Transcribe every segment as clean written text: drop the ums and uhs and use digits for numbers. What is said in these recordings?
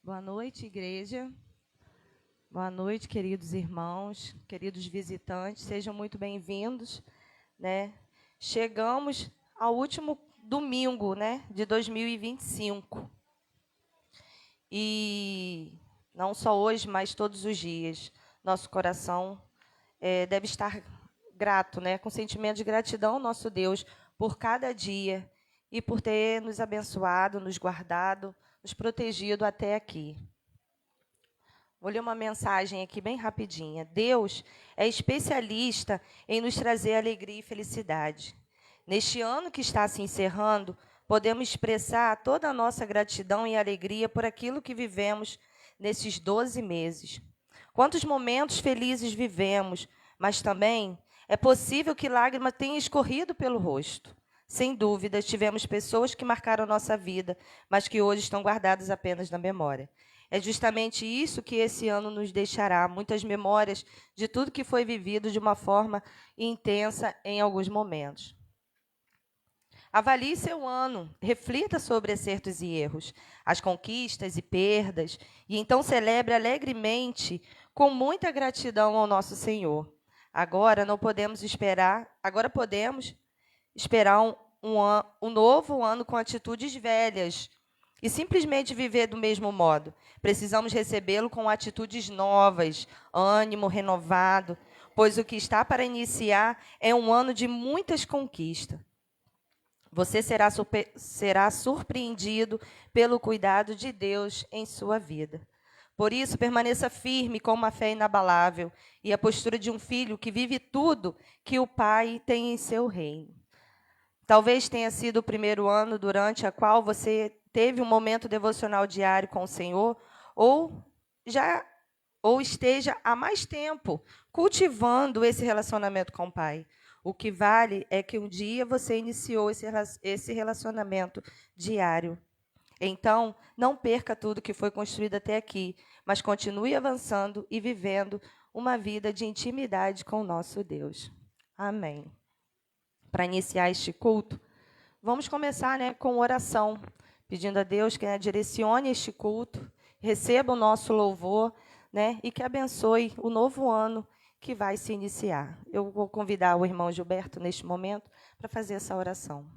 Boa noite, igreja. Boa noite, queridos irmãos, queridos visitantes. Sejam muito bem-vindos, né? Chegamos ao último domingo, né, de 2025. E não só hoje, mas todos os dias. Nosso coração deve estar grato, né, com sentimento de gratidão ao nosso Deus por cada dia e por ter nos abençoado, nos guardado, nos protegido até aqui. Vou ler uma mensagem aqui bem rapidinha. Deus é especialista em nos trazer alegria e felicidade. Neste ano que está se encerrando, podemos expressar toda a nossa gratidão e alegria por aquilo que vivemos nesses 12 meses. Quantos momentos felizes vivemos, mas também é possível que lágrimas tenham escorrido pelo rosto. Sem dúvida, tivemos pessoas que marcaram nossa vida, mas que hoje estão guardadas apenas na memória. É justamente isso que esse ano nos deixará, muitas memórias de tudo que foi vivido de uma forma intensa em alguns momentos. Avalie seu ano, reflita sobre acertos e erros, as conquistas e perdas, e então celebre alegremente, com muita gratidão ao nosso Senhor. Agora podemos esperar um novo ano com atitudes velhas e simplesmente viver do mesmo modo. Precisamos recebê-lo com atitudes novas, ânimo renovado, pois o que está para iniciar é um ano de muitas conquistas. Você será surpreendido pelo cuidado de Deus em sua vida. Por isso, permaneça firme com uma fé inabalável e a postura de um filho que vive tudo que o Pai tem em seu reino. Talvez tenha sido o primeiro ano durante a qual você teve um momento devocional diário com o Senhor, ou esteja há mais tempo cultivando esse relacionamento com o Pai. O que vale é que um dia você iniciou esse relacionamento diário. Então, não perca tudo que foi construído até aqui, mas continue avançando e vivendo uma vida de intimidade com o nosso Deus. Amém. Para iniciar este culto, vamos começar, né, com oração, pedindo a Deus que direcione este culto, receba o nosso louvor, né, e que abençoe o novo ano que vai se iniciar. Eu vou convidar o irmão Gilberto, neste momento, para fazer essa oração.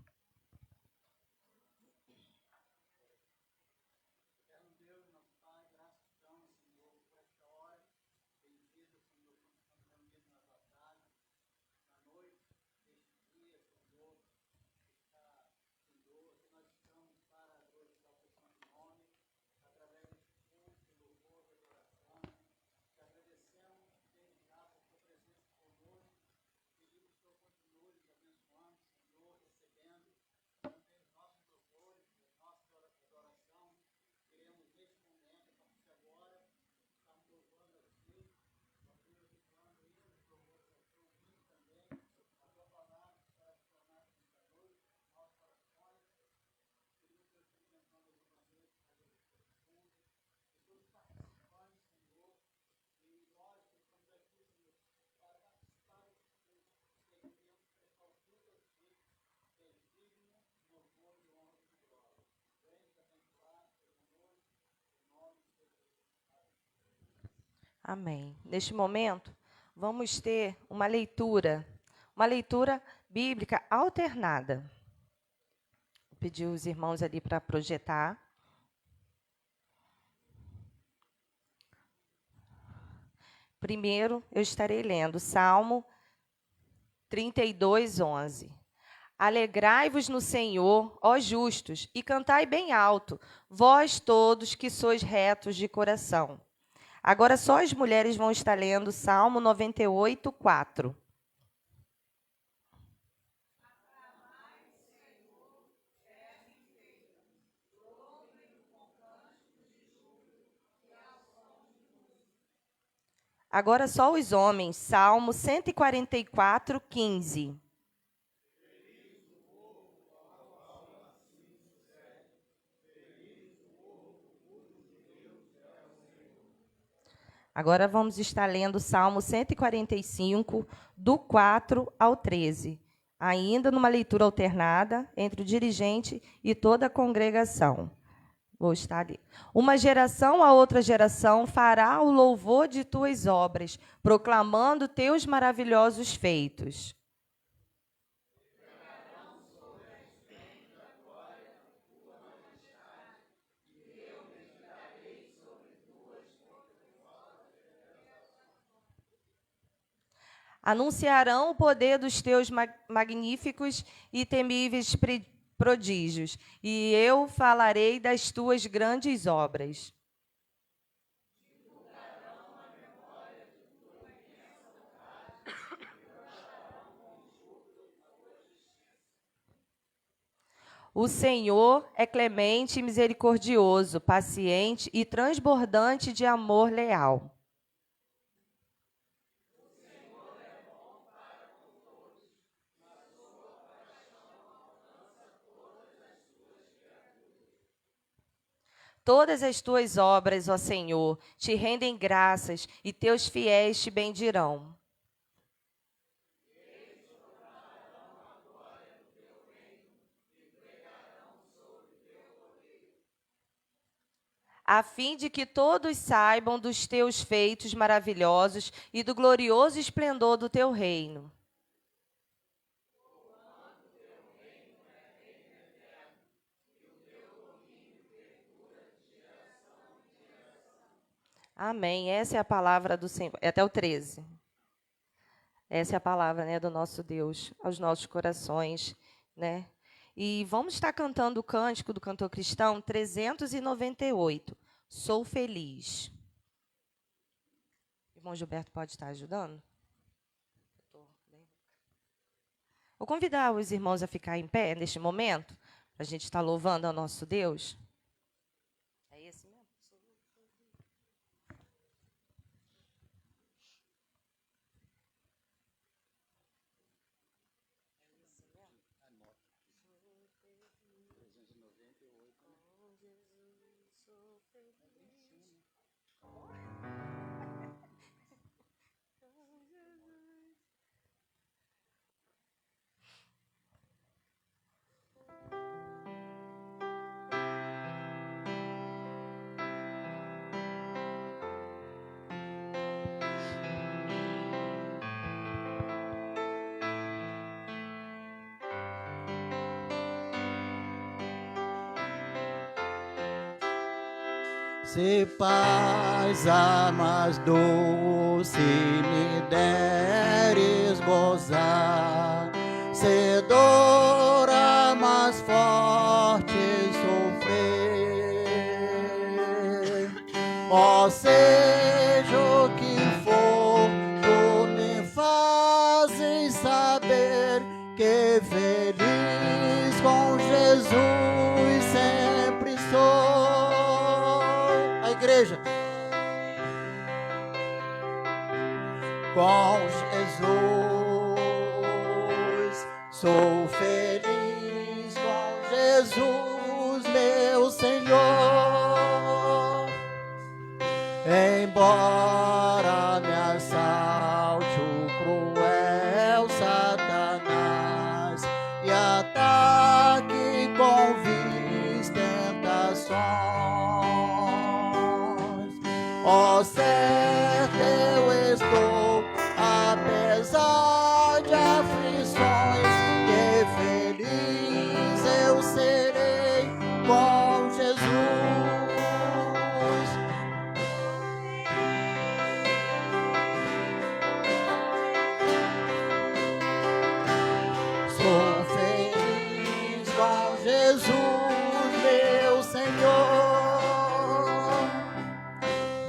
Amém. Neste momento, vamos ter uma leitura bíblica alternada. Vou pedir os irmãos ali para projetar. Primeiro, eu estarei lendo Salmo 32, 11. Alegrai-vos no Senhor, ó justos, e cantai bem alto, vós todos que sois retos de coração. Agora só as mulheres vão estar lendo Salmo 98, 4. Agora só os homens, Salmo 144, 15. Agora vamos estar lendo Salmo 145, do 4 ao 13. Ainda numa leitura alternada entre o dirigente e toda a congregação. Vou estar ali. Uma geração a outra geração fará o louvor de tuas obras, proclamando teus maravilhosos feitos. Anunciarão o poder dos teus magníficos e temíveis prodígios, e eu falarei das tuas grandes obras. O Senhor é clemente e misericordioso, paciente e transbordante de amor leal. Todas as tuas obras, ó Senhor, te rendem graças e teus fiéis te bendirão. A fim de que todos saibam dos teus feitos maravilhosos e do glorioso esplendor do teu reino. Amém. Essa é a palavra do Senhor. É até o 13. Essa é a palavra, né, do nosso Deus aos nossos corações, né? E vamos estar cantando o cântico do cantor cristão 398. Sou feliz. O irmão Gilberto pode estar ajudando? Vou convidar os irmãos a ficar em pé neste momento, para a gente estar louvando ao nosso Deus. É esse mesmo? Se paz a mais doce me deres gozar, se dor a mais forte sofrer, ó seja o que for, tu me fazes saber que feliz com Jesus sempre sou. Igreja, com Jesus sou feliz, com Jesus meu Senhor, embora me assalte o cruel Satanás e ataque com vis tentações. Ó, certo eu estou, apesar de aflições, que feliz eu serei com Jesus. Sou feliz com Jesus, meu Senhor.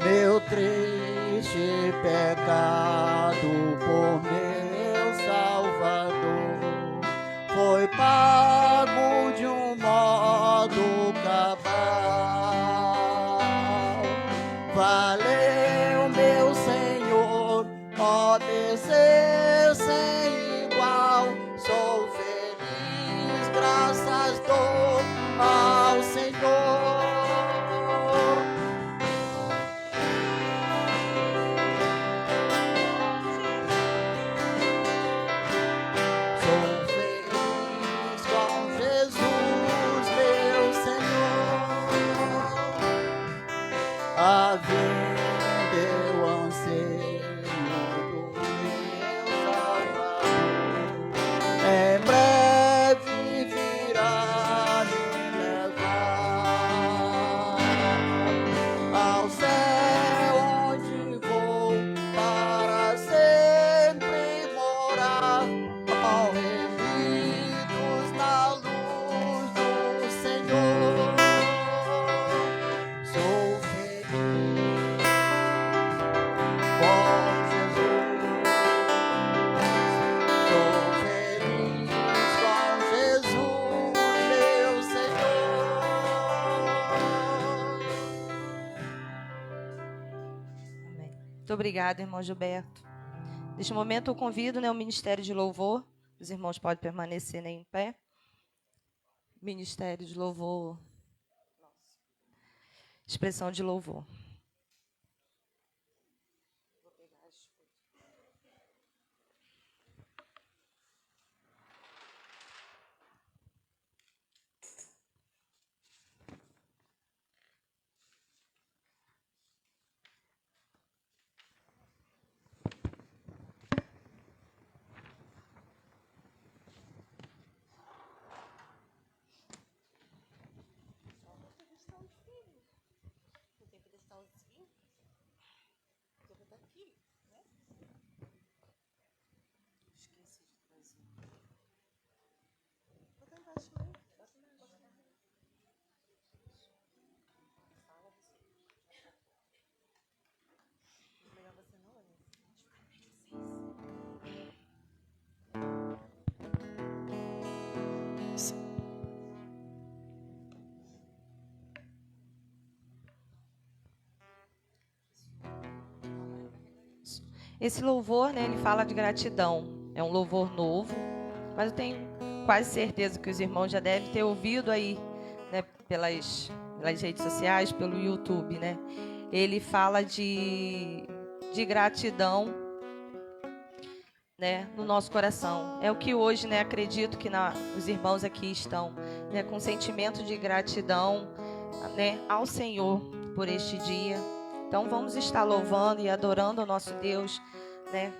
Meu triste pecado por meu Salvador foi pago de um modo cabal. Valeu, meu Senhor, ó descer sem igual. Sou feliz, graças dou ao Senhor. Muito obrigada, irmão Gilberto. Neste momento eu convido, né, o Ministério de Louvor. Os irmãos podem permanecer, né, em pé. Ministério de Louvor. Expressão de louvor. Esse louvor, né, ele fala de gratidão. É um louvor novo, mas eu tenho quase certeza que os irmãos já devem ter ouvido aí, né, pelas redes sociais, pelo YouTube, né? Ele fala de gratidão, né, no nosso coração. É o que hoje, né, acredito que os irmãos aqui estão, né, com sentimento de gratidão, né, ao Senhor por este dia. Então vamos estar louvando e adorando ao nosso Deus, né,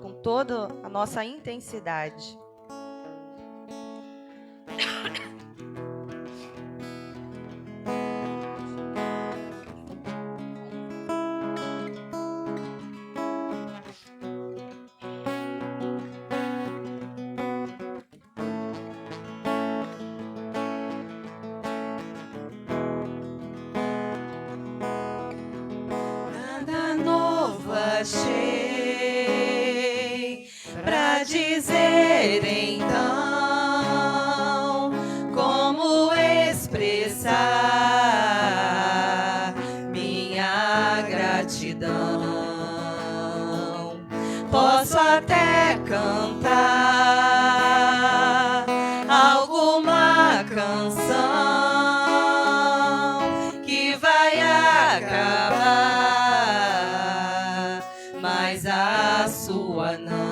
com toda a nossa intensidade. Achei pra dizer então como expressar minha gratidão. Posso até cantar alguma canção que vai acabar, mas a sua não.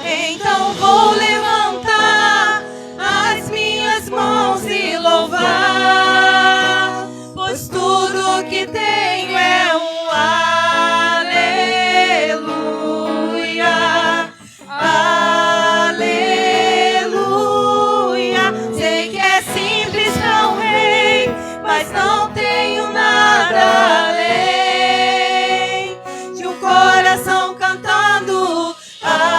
Então vou levantar as minhas mãos e louvar, pois tudo que tenho é um aleluia, aleluia. Sei que é simples pra um rei, mas não tenho nada além coração cantando aleluia,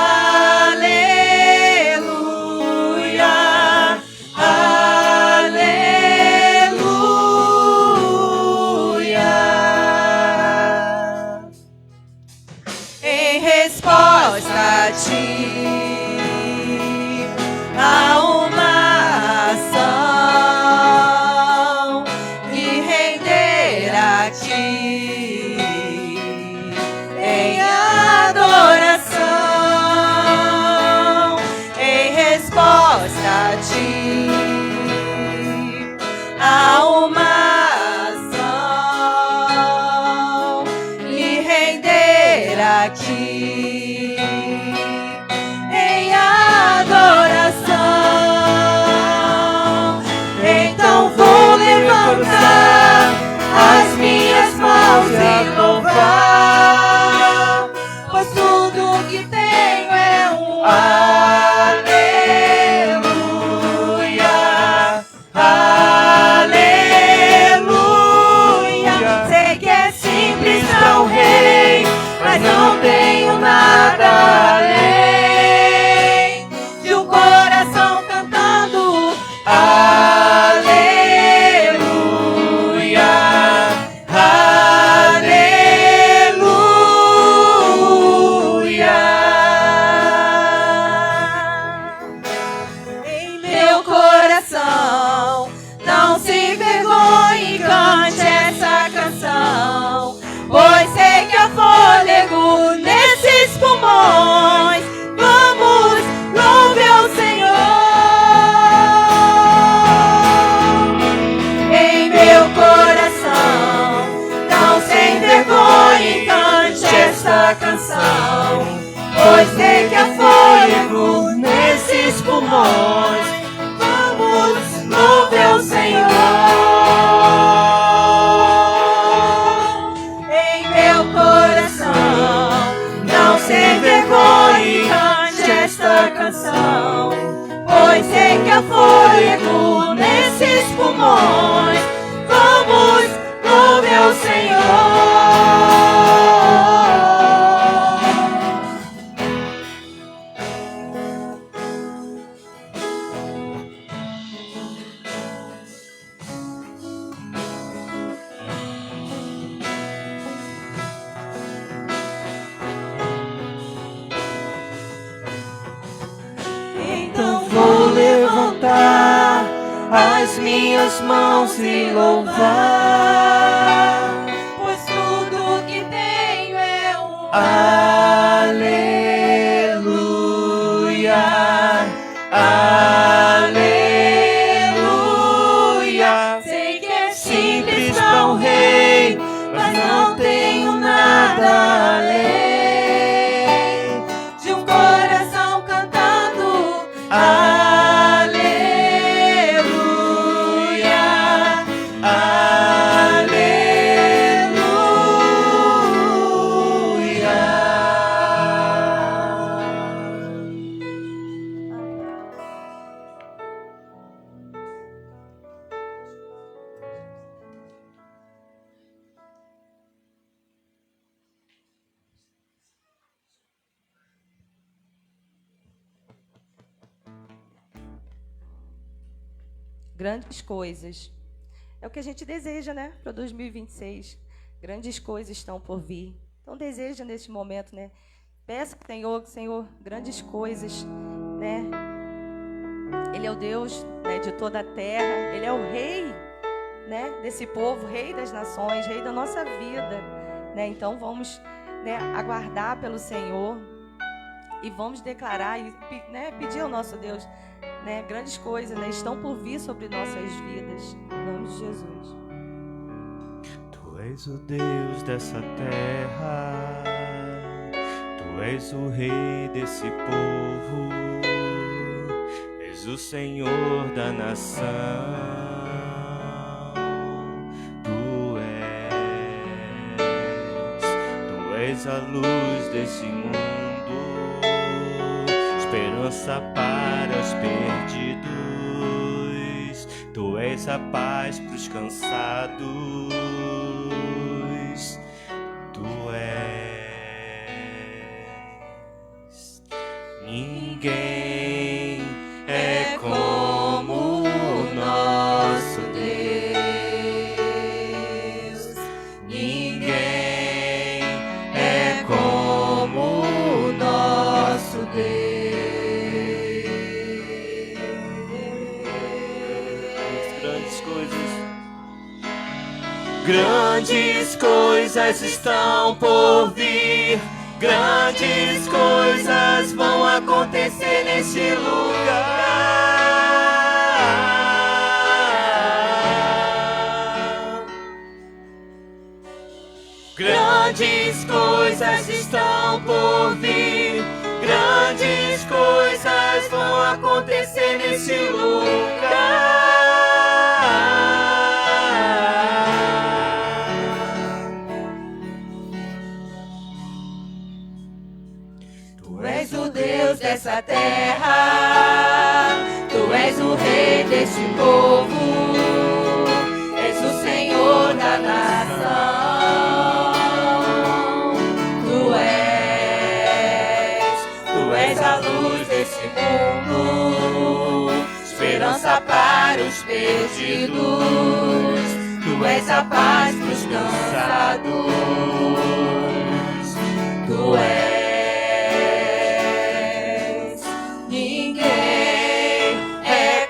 aleluia. Em resposta a ti, há uma ação de render a ti em adoração. Em resposta a ti, há uma ação lhe render aqui em adoração. Então vou levantar as minhas mãos e louvar, pois tudo que tenho é um aleluia, aleluia. Sei que é simples para o rei, mas não tenho nada além de um coração cantando aleluia, aleluia. Em meu coração não se envergonhe, cante essa canção. pulmões. Vamos, louve ao Senhor. Em meu coração, não sem vergonha, cante esta canção, pois sei que há fôlego nesses pulmões. Vamos, louve ao Senhor. Em meu coração, não sem vergonha, cante esta canção, pois sei que há fôlego nesses pulmões. Vamos, louve ao Senhor. Então vou levantar as minhas mãos e louvar, pois tudo que tenho é um aleluia, aleluia. Sei que é simples para um rei, mas não tenho nada além de um coração cantando aleluia, Grandes coisas. É o que a gente deseja, né? Para 2026. Grandes coisas estão por vir. Então deseja neste momento, né? Peça ao Senhor, Senhor, grandes coisas, né? Ele é o Deus, né, de toda a terra. Ele é o rei, né, desse povo, rei das nações, rei da nossa vida, né? Então vamos, né, aguardar pelo Senhor e vamos declarar e, né, pedir ao nosso Deus, né, grandes coisas, né, estão por vir sobre nossas vidas. Em nome de Jesus. Tu és o Deus dessa terra, Tu és o rei desse povo, és o Senhor da nação. Tu és a luz desse mundo, esperança para os perdidos. Tu és a paz para os cansados. Tu és. Ninguém é como o nosso Deus. Ninguém é como o nosso Deus. Grandes coisas estão por vir, grandes coisas vão acontecer neste lugar. Grandes coisas estão por vir, grandes coisas vão acontecer neste lugar. Dessa terra, Tu és o rei deste povo, és o Senhor da nação. Tu és a luz desse mundo, esperança para os perdidos. Tu és a paz para os cansados. Tu és.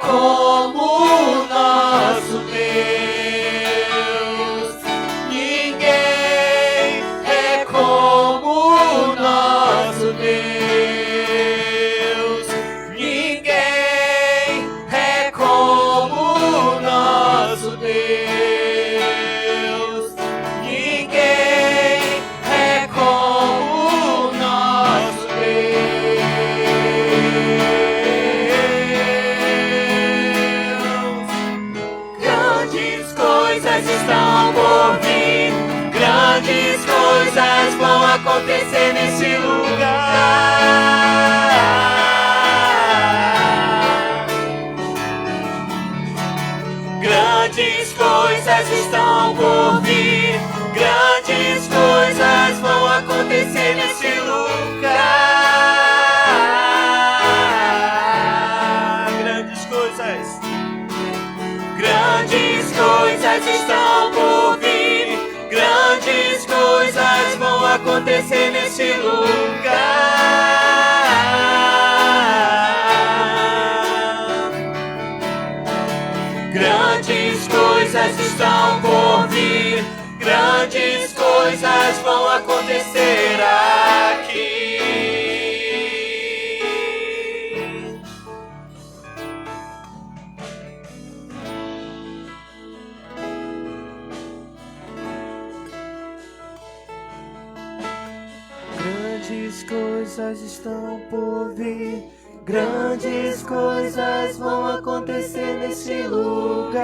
Como o nosso Deus, ninguém é como o nosso Deus. coisas estão por vir. Grandes coisas vão acontecer nesse lugar. Grandes coisas estão por vir. Grandes coisas vão acontecer nesse lugar. Grandes coisas. Grandes coisas estão por vir. Grandes coisas vão acontecer nesse lugar. Grandes coisas estão por vir. Grandes coisas vão acontecer aqui. Grandes coisas estão por vir. Grandes coisas vão acontecer nesse lugar.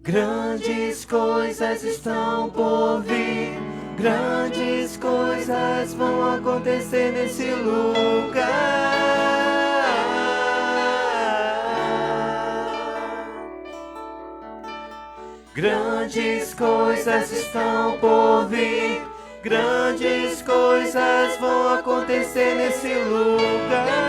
Grandes coisas estão por vir. Grandes coisas vão acontecer nesse lugar. Grandes coisas estão por vir. Grandes coisas vão acontecer nesse lugar.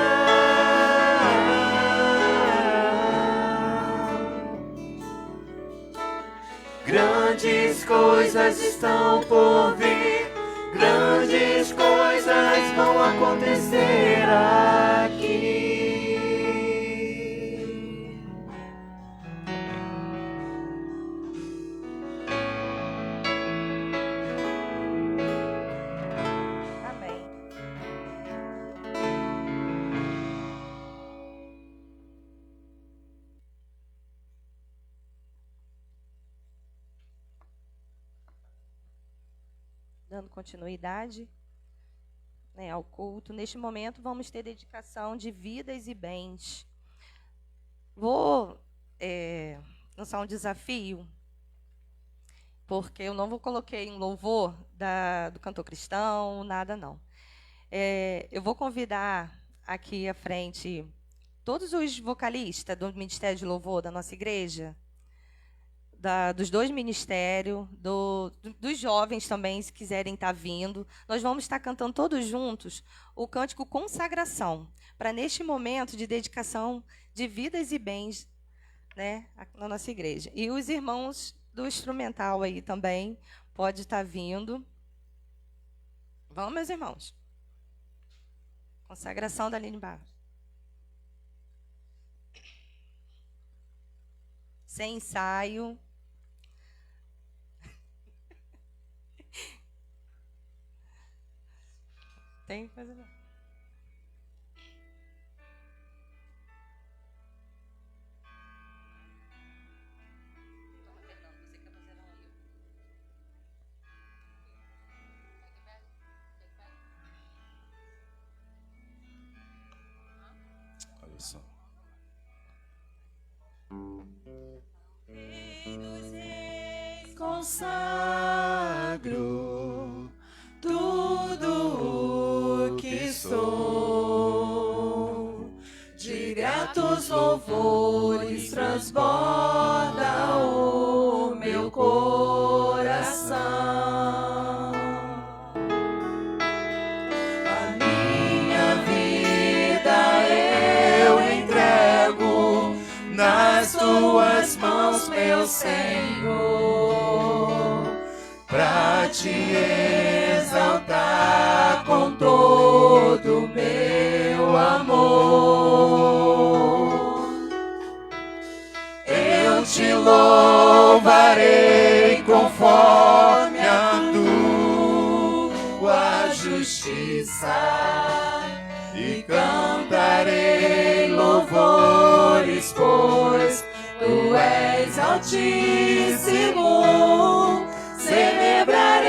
Grandes coisas estão por vir. Grandes coisas vão acontecer aqui. Dando continuidade, né, ao culto. Neste momento, vamos ter dedicação de vidas e bens. Vou lançar um desafio, porque eu não coloquei em louvor do cantor cristão, nada não. Eu vou convidar aqui à frente todos os vocalistas do Ministério de Louvor da nossa igreja, dos dois ministérios, dos jovens também, se quiserem estar vindo. Nós vamos estar cantando todos juntos o cântico Consagração, para neste momento de dedicação de vidas e bens, né, na nossa igreja. E os irmãos do instrumental aí também pode estar vindo. Vamos, meus irmãos. Consagração da Aline Barros. Sem ensaio. Tem que fazer. Olha só. Consagro tudo o que sou, de gratos louvores transborda o meu coração. A minha vida eu entrego nas tuas mãos, meu Senhor, pra te exaltar com todo o meu amor. Eu te louvarei conforme a tua justiça e cantarei louvores, pois tu és altíssimo. Celebrarei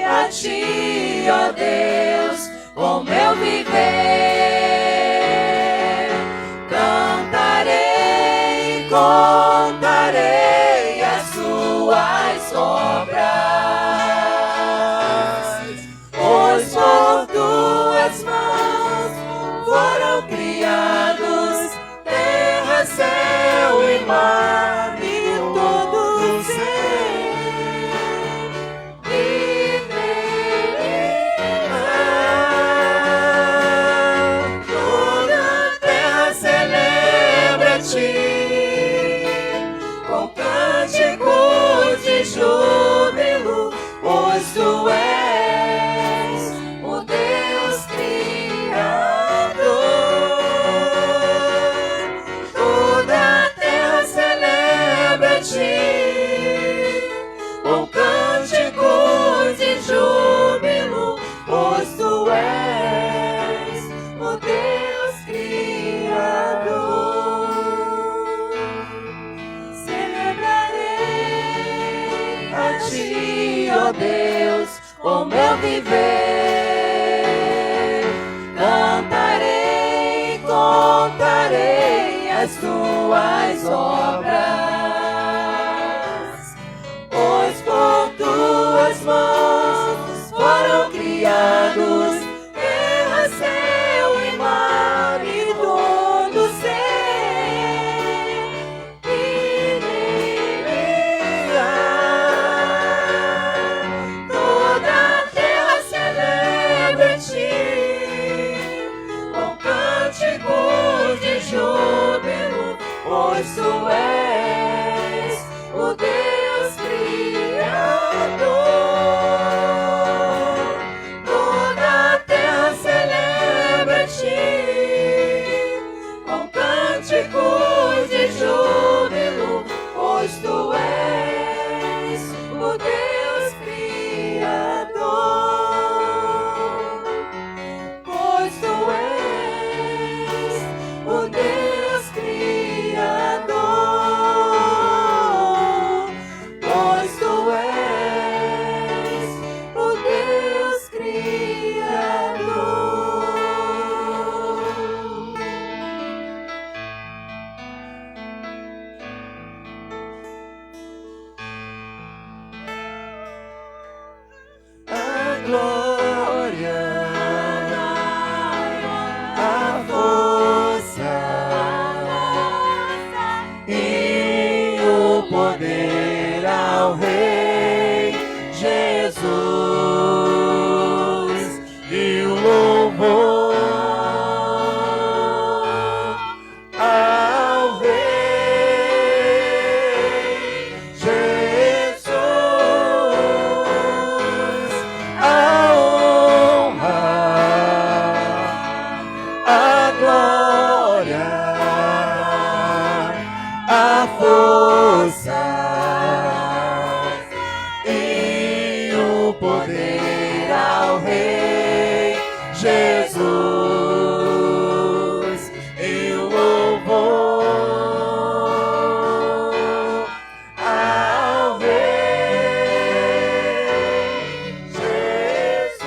a ti, ó Deus, com meu viver. mar e todo ser. E nele toda a terra celebra a ti, com cânticos de júbilo, pois tu és o Deus Criador. Toda a terra celebra a ti, com cânticos de júbilo, pois tu és o Deus Criador. Celebrarei a ti, ó Deus, com meu viver. Cantarei, contarei as tuas obras, pois por tuas mãos foram criados terra, céu e mar e todo ser. E nele toda a terra celebra a ti, com cânticos de júbilo, pois tu és o Deus Criador. Toda a terra celebra a ti, com cânticos de júbilo, pois tu és o Deus Criador. Pois tu és o Deus Criador. Pois tu és o Deus Criador. A glória, a força e o poder ao Rei Jesus, e o louvor ao Rei Jesus, a honra, a glória, a força e o poder ao Rei Jesus, e o louvor ao Rei Jesus.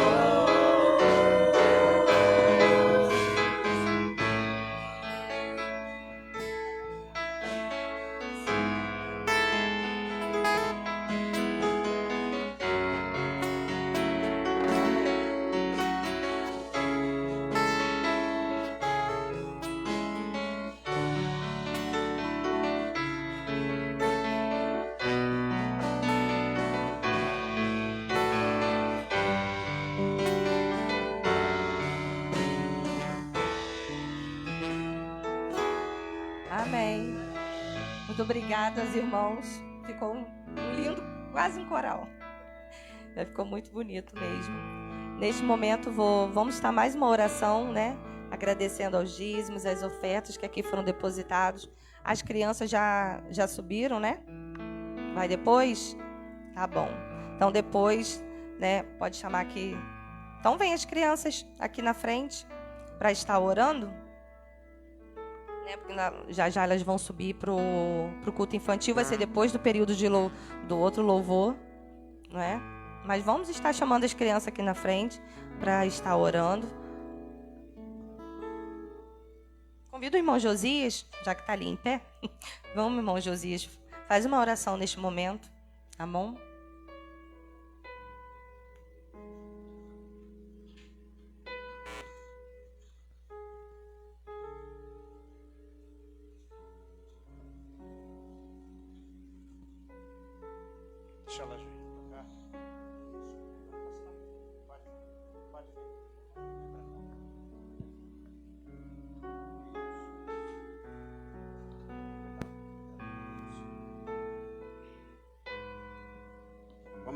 Amém. Muito obrigada aos irmãos. Ficou um lindo, quase um coral. Ficou muito bonito mesmo. Neste momento vamos estar mais uma oração, né? Agradecendo aos dízimos, às ofertas que aqui foram depositados. As crianças já subiram, né? Vai depois? Tá bom. Então depois, né? Pode chamar aqui. Então vem as crianças aqui na frente para estar orando. Né, porque já elas vão subir pro culto infantil, vai ser depois do período do outro louvor, não é? Mas vamos estar chamando as crianças aqui na frente para estar orando. Convido o irmão Josias, já que está ali em pé. Vamos, irmão Josias, faz uma oração neste momento, tá bom?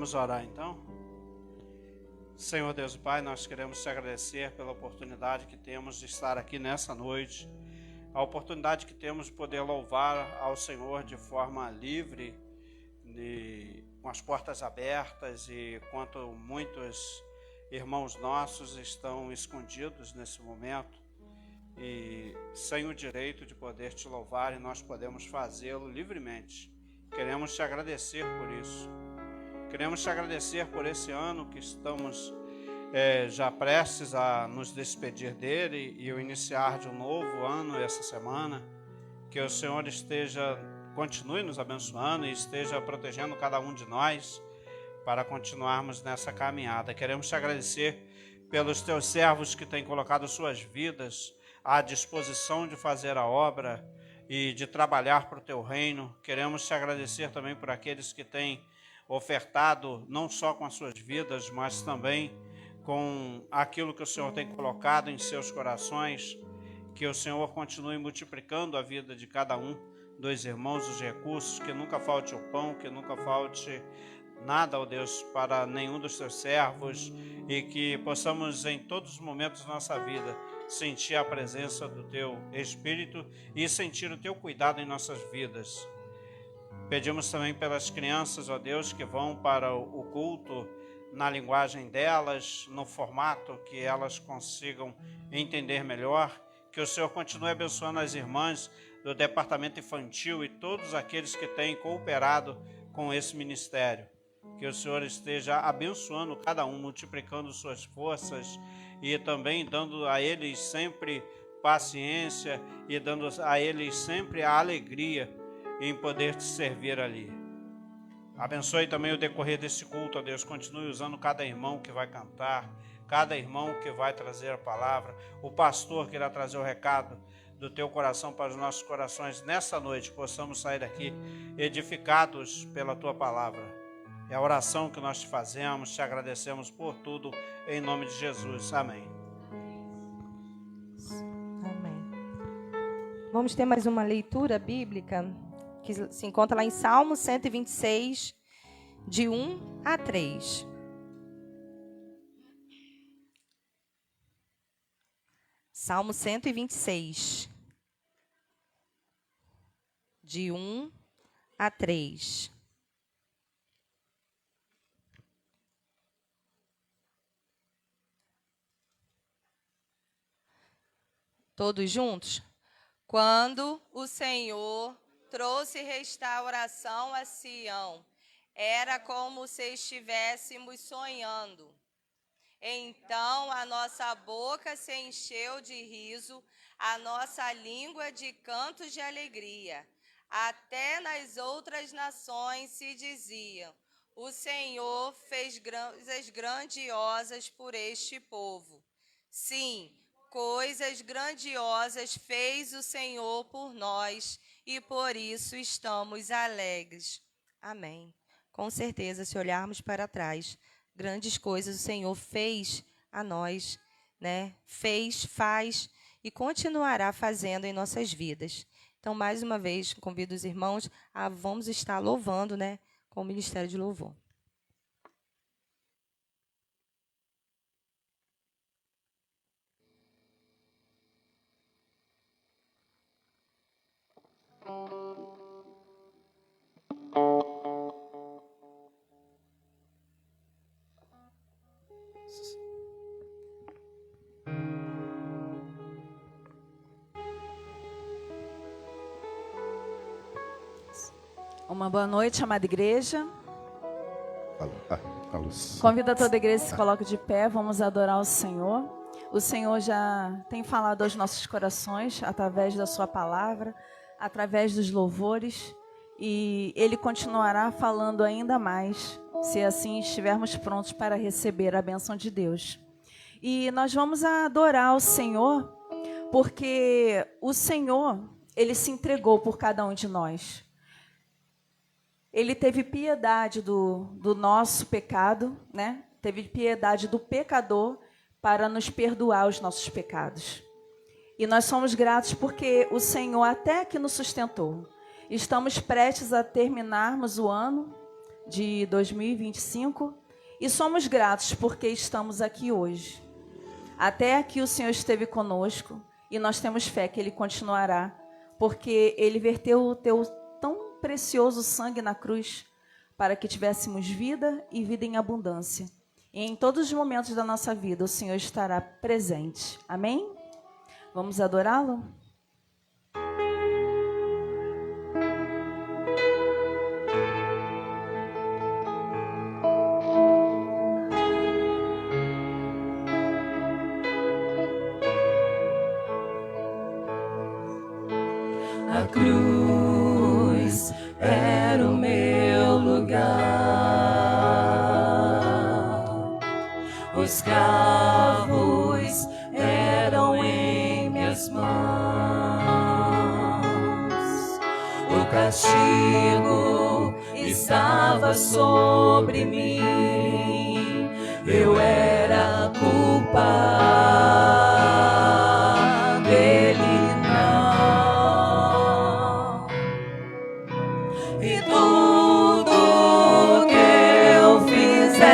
Vamos orar então? Senhor Deus e Pai, nós queremos te agradecer pela oportunidade que temos de estar aqui nessa noite, a oportunidade que temos de poder louvar ao Senhor de forma livre, com as portas abertas, e quanto muitos irmãos nossos estão escondidos nesse momento e sem o direito de poder te louvar, e nós podemos fazê-lo livremente. Queremos te agradecer por isso. Queremos te agradecer por esse ano que estamos já prestes a nos despedir dele e o iniciar de um novo ano essa semana. Que o Senhor continue nos abençoando e esteja protegendo cada um de nós para continuarmos nessa caminhada. Queremos te agradecer pelos teus servos que têm colocado suas vidas à disposição de fazer a obra e de trabalhar para o teu reino. Queremos te agradecer também por aqueles que têm ofertado, não só com as suas vidas, mas também com aquilo que o Senhor tem colocado em seus corações. Que o Senhor continue multiplicando a vida de cada um dos irmãos, os recursos, que nunca falte o pão, que nunca falte nada, ó Deus, para nenhum dos teus servos, e que possamos em todos os momentos da nossa vida sentir a presença do teu Espírito e sentir o teu cuidado em nossas vidas. Pedimos também pelas crianças, ó Deus, que vão para o culto na linguagem delas, no formato que elas consigam entender melhor. Que o Senhor continue abençoando as irmãs do departamento infantil e todos aqueles que têm cooperado com esse ministério. Que o Senhor esteja abençoando cada um, multiplicando suas forças e também dando a eles sempre paciência e dando a eles sempre a alegria em poder te servir ali. Abençoe também o decorrer desse culto, ó Deus. Continue usando cada irmão que vai cantar, cada irmão que vai trazer a palavra, o pastor que irá trazer o recado do teu coração para os nossos corações. Nessa noite possamos sair daqui edificados pela tua palavra. É a oração que nós te fazemos, te agradecemos por tudo, em nome de Jesus. Amém. Amém. Vamos ter mais uma leitura bíblica que se encontra lá em Salmo 126, de 1 a 3. Salmo 126, de 1 a 3. Todos juntos? Quando o Senhor trouxe restauração a Sião, era como se estivéssemos sonhando. Então a nossa boca se encheu de riso, a nossa língua de cantos de alegria. Até nas outras nações se diziam: o Senhor fez coisas grandiosas por este povo. Sim, coisas grandiosas fez o Senhor por nós, e por isso estamos alegres. Amém. Com certeza, se olharmos para trás, grandes coisas o Senhor fez a nós, né? Fez, faz e continuará fazendo em nossas vidas. Então, mais uma vez, convido os irmãos a vamos estar louvando, né, com o Ministério de Louvor. Uma boa noite, amada igreja. Convido a toda a igreja a se coloque de pé, vamos adorar o Senhor. O Senhor já tem falado aos nossos corações através da sua palavra, através dos louvores, e Ele continuará falando ainda mais, se assim estivermos prontos para receber a bênção de Deus. E nós vamos adorar o Senhor, porque o Senhor, Ele se entregou por cada um de nós. Ele teve piedade do nosso pecado, né? Teve piedade do pecador para nos perdoar os nossos pecados. E nós somos gratos porque o Senhor até que nos sustentou. Estamos prestes a terminarmos o ano, de 2025 e somos gratos porque estamos aqui hoje. Até aqui o Senhor esteve conosco e nós temos fé que Ele continuará, porque Ele verteu o teu tão precioso sangue na cruz para que tivéssemos vida e vida em abundância. E em todos os momentos da nossa vida o Senhor estará presente. Amém? Vamos adorá-lo? A cruz era o meu lugar, os cravos eram em minhas mãos, o castigo estava sobre mim, eu era culpado, Ele não. E tudo que eu fizer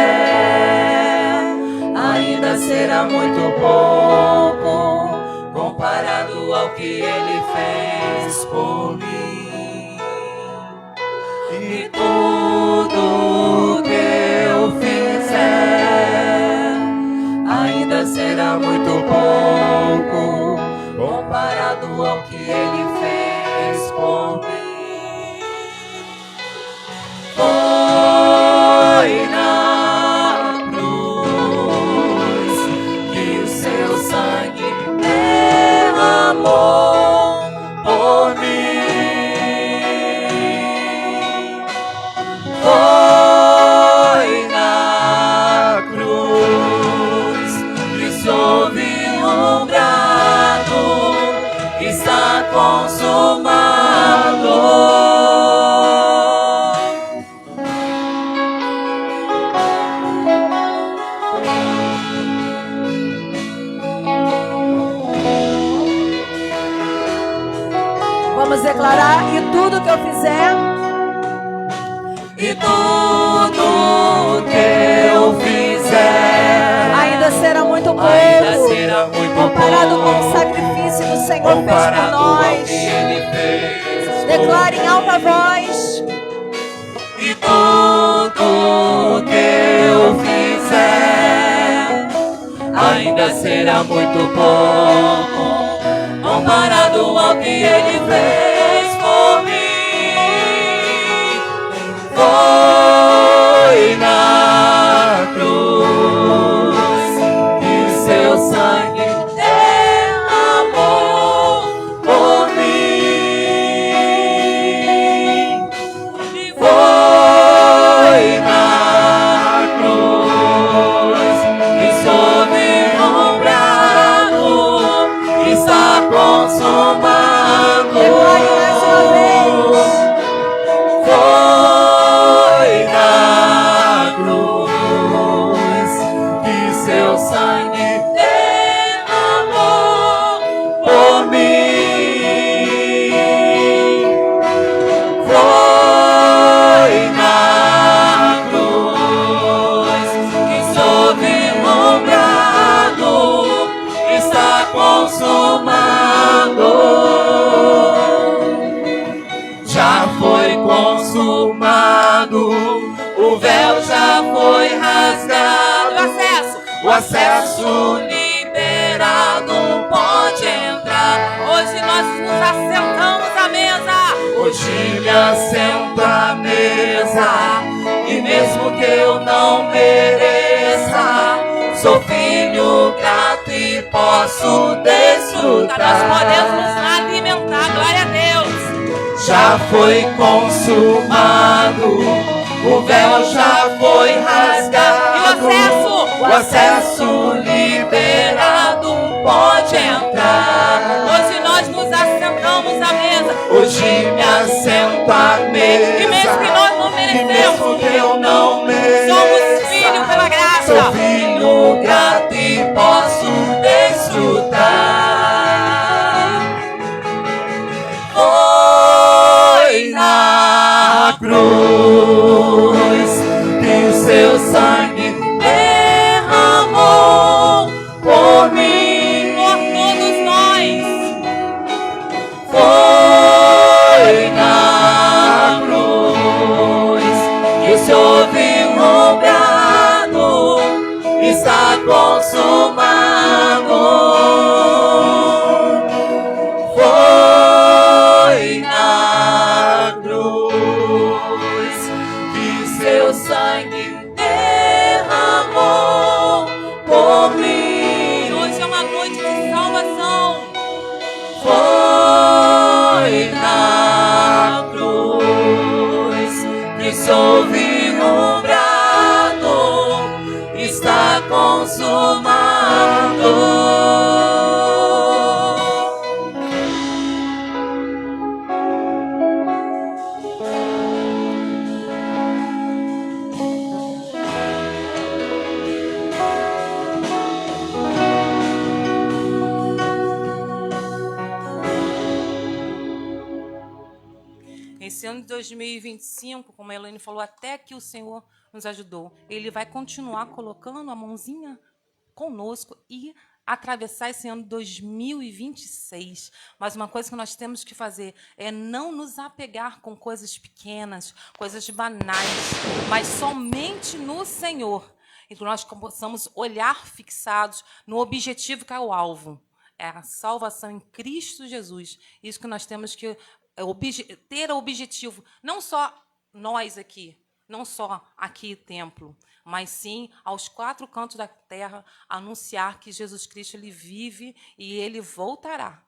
ainda será muito pouco comparado ao que Ele fez por mim. E tudo que eu fizer ainda será muito pouco comparado ao que Ele fez por mim. Foi na cruz que o seu sangue derramou por mim. Foi na cruz que soube um brado que está consumado. Vamos declarar: e tudo que eu fizer, E tudo que eu fizer ainda será muito pouco ainda será muito comparado com o pouco sacrifício que o Senhor fez por comparado ao nós. que Ele fez. Declare em alta voz: E tudo que eu fizer ainda será muito pouco comparado ao que Ele fez por mim. Foi na cruz que o seu sangue derramou por mim. Foi na cruz que sob um brado está consumado. declare mais uma vez. Foi na cruz que seu sangue derramou por mim. Foi na cruz que sob um brado está consumado. Já foi consumado, o véu já foi rasgado, o acesso liberado, pode entrar. Hoje nós nos assentamos à mesa, hoje me assento à mesa, e mesmo que eu não mereça, sou filho grato e posso desfrutar. Nós podemos nos alimentar, glória a Deus. Já foi consumado, o véu já foi rasgado, e o acesso liberado, pode entrar. Hoje nós nos assentamos à mesa, hoje me assento à mesa, e mesmo que nós não merecemos, que eu não mereço, somos filhos pela graça, sou filho grato e posso desfrutar. Foi na cruz consumado. Foi na cruz que seu sangue derramou por mim. Hoje é uma noite de salvação. Foi na cruz que soube um brado, está consumado. Esse ano de 2025, como a Elaine falou, até que o Senhor nos ajudou. Ele vai continuar colocando a mãozinha conosco e atravessar esse ano de 2026. Mas uma coisa que nós temos que fazer é não nos apegar com coisas pequenas, coisas banais, mas somente no Senhor. E que nós possamos olhar fixados no objetivo que é o alvo. É a salvação em Cristo Jesus. Isso que nós temos que ter o objetivo, não só nós aqui, não só aqui templo, mas sim aos 4 cantos da terra, anunciar que Jesus Cristo ele vive e ele voltará.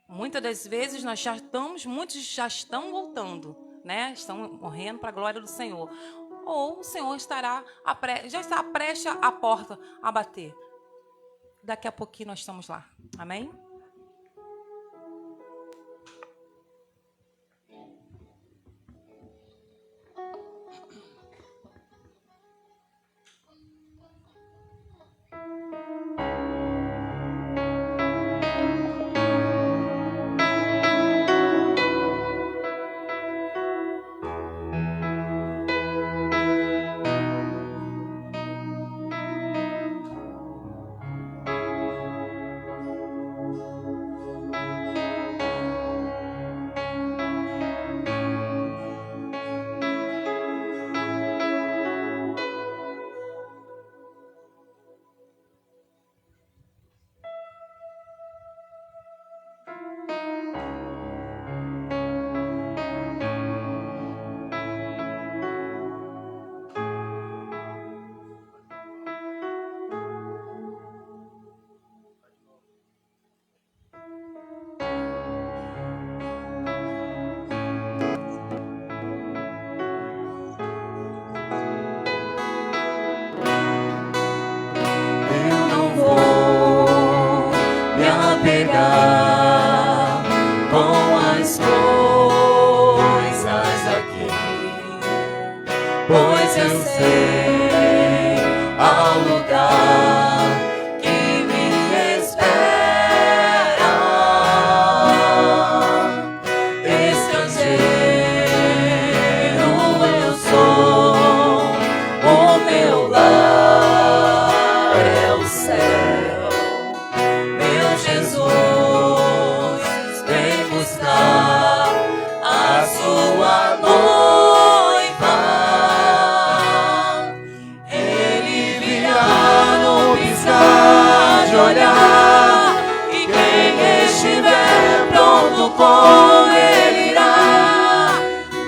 Muitas das vezes muitos já estão voltando, né? Estão morrendo para a glória do Senhor. Ou o Senhor já está prestes à porta a bater. Daqui a pouquinho nós estamos lá. Amém? Pegar com as coisas aqui, pois eu sei ao lugar que me espera. Estrangeiro eu sou, o meu lar é o céu. Jesus vem buscar a sua noiva. Ele virá no piscar de olhar, e quem estiver pronto com ele irá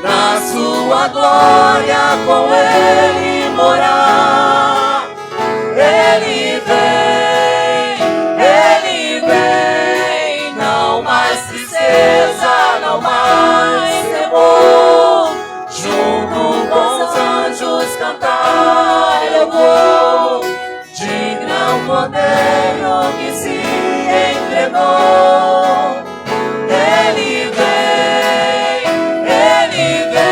na sua glória com ele morar. Ele vem, não mais tristeza, não mais temor. Junto com os anjos cantar eu vou, de grão cordeiro que se entregou. Ele vem, ele vem.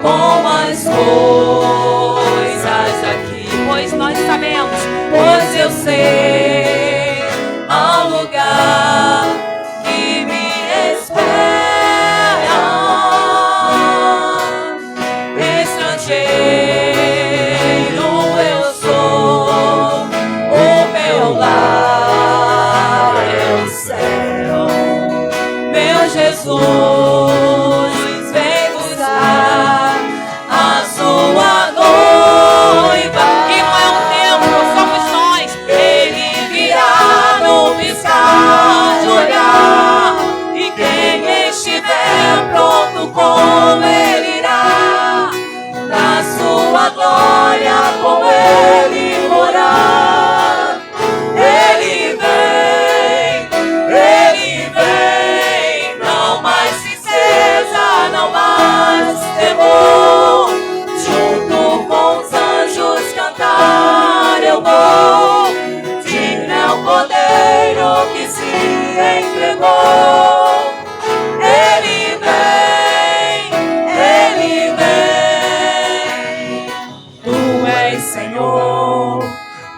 Com as coisas aqui, pois nós sabemos Jesus vem buscar a sua noiva. E não é um tempo, somos nós. Ele virá no piscar de olhar, e quem estiver pronto com ele irá, na sua glória com ele morar. Ele vem, não mais tristeza, não mais temor. Junto com os anjos cantar eu vou, digno é o Cordeiro que se entregou. Ele vem, tu és Senhor,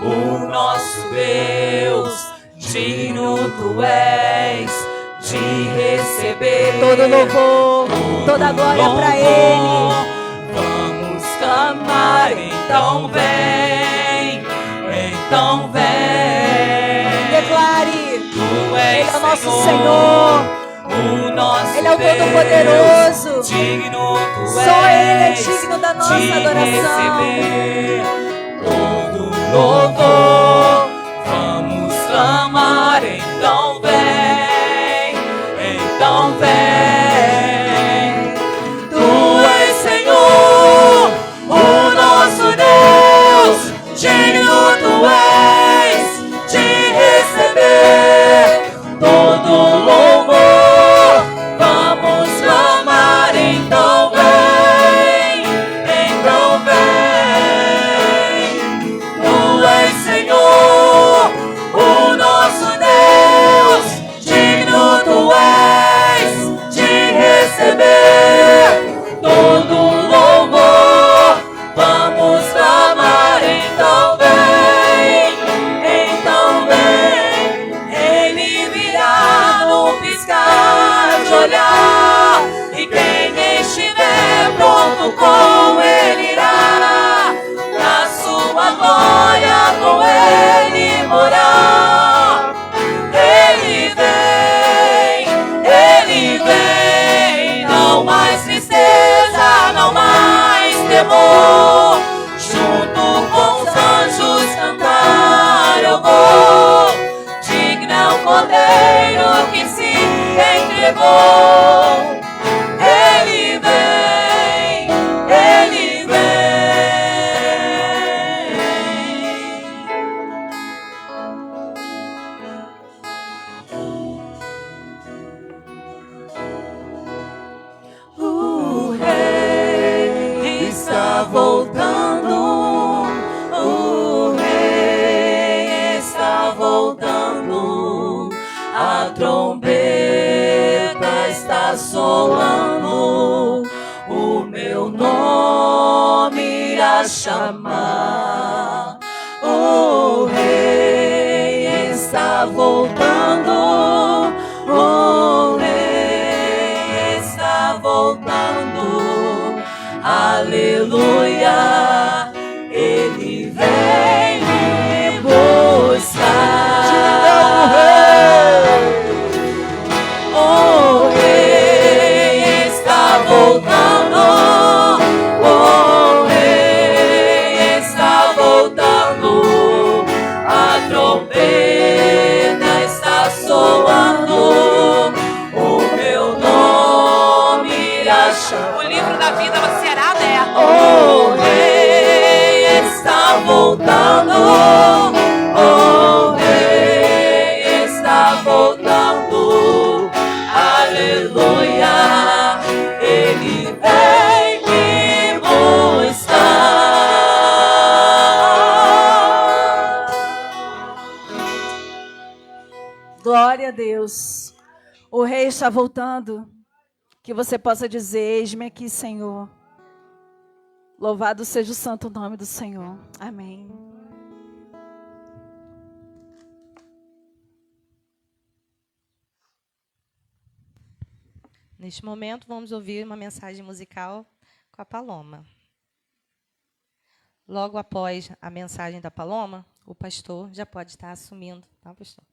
o nosso Deus, digno tu és de receber Todo louvor, toda glória para Ele. Vamos clamar, então vem, Declare, tu és Ele é o nosso Senhor, o nosso Ele é o Deus, Todo-Poderoso. digno tu Só Ele é és digno da nossa de adoração. receber todo louvor. Vamos clamar, então vem, tu és Senhor, o nosso Deus, digno tu és de receber todo louvor. Vamos clamar, então vem, tu és Senhor, o nosso Deus, digno tu és de receber todo louvor. Vamos clamar, então vem, ele virá no piscar de olhar, e quem estiver pronto com ele irá, na sua glória com ele morar. Ele vem, não mais tristeza, não mais temor. Junto com os anjos cantar eu vou, digno é o Cordeiro que se entregou. Ele vem, o Rei está voltando, o Rei está voltando, a trombeta está soando, o meu nome irá chamar. O Rei está voltando, o Rei está voltando, aleluia, ele vem me buscar. O Rei está voltando, o Rei está voltando, a trombeta está soando, o meu nome irá chamar. O livro da vida será aberto. O Rei está voltando, o Rei está voltando, aleluia, ele vem me buscar. Glória a Deus. O Rei está voltando. Que você possa dizer: eis-me aqui, Senhor. Louvado seja o santo nome do Senhor. Amém. Neste momento, vamos ouvir uma mensagem musical com a Paloma. Logo após a mensagem da Paloma, o pastor já pode estar assumindo, tá, pastor?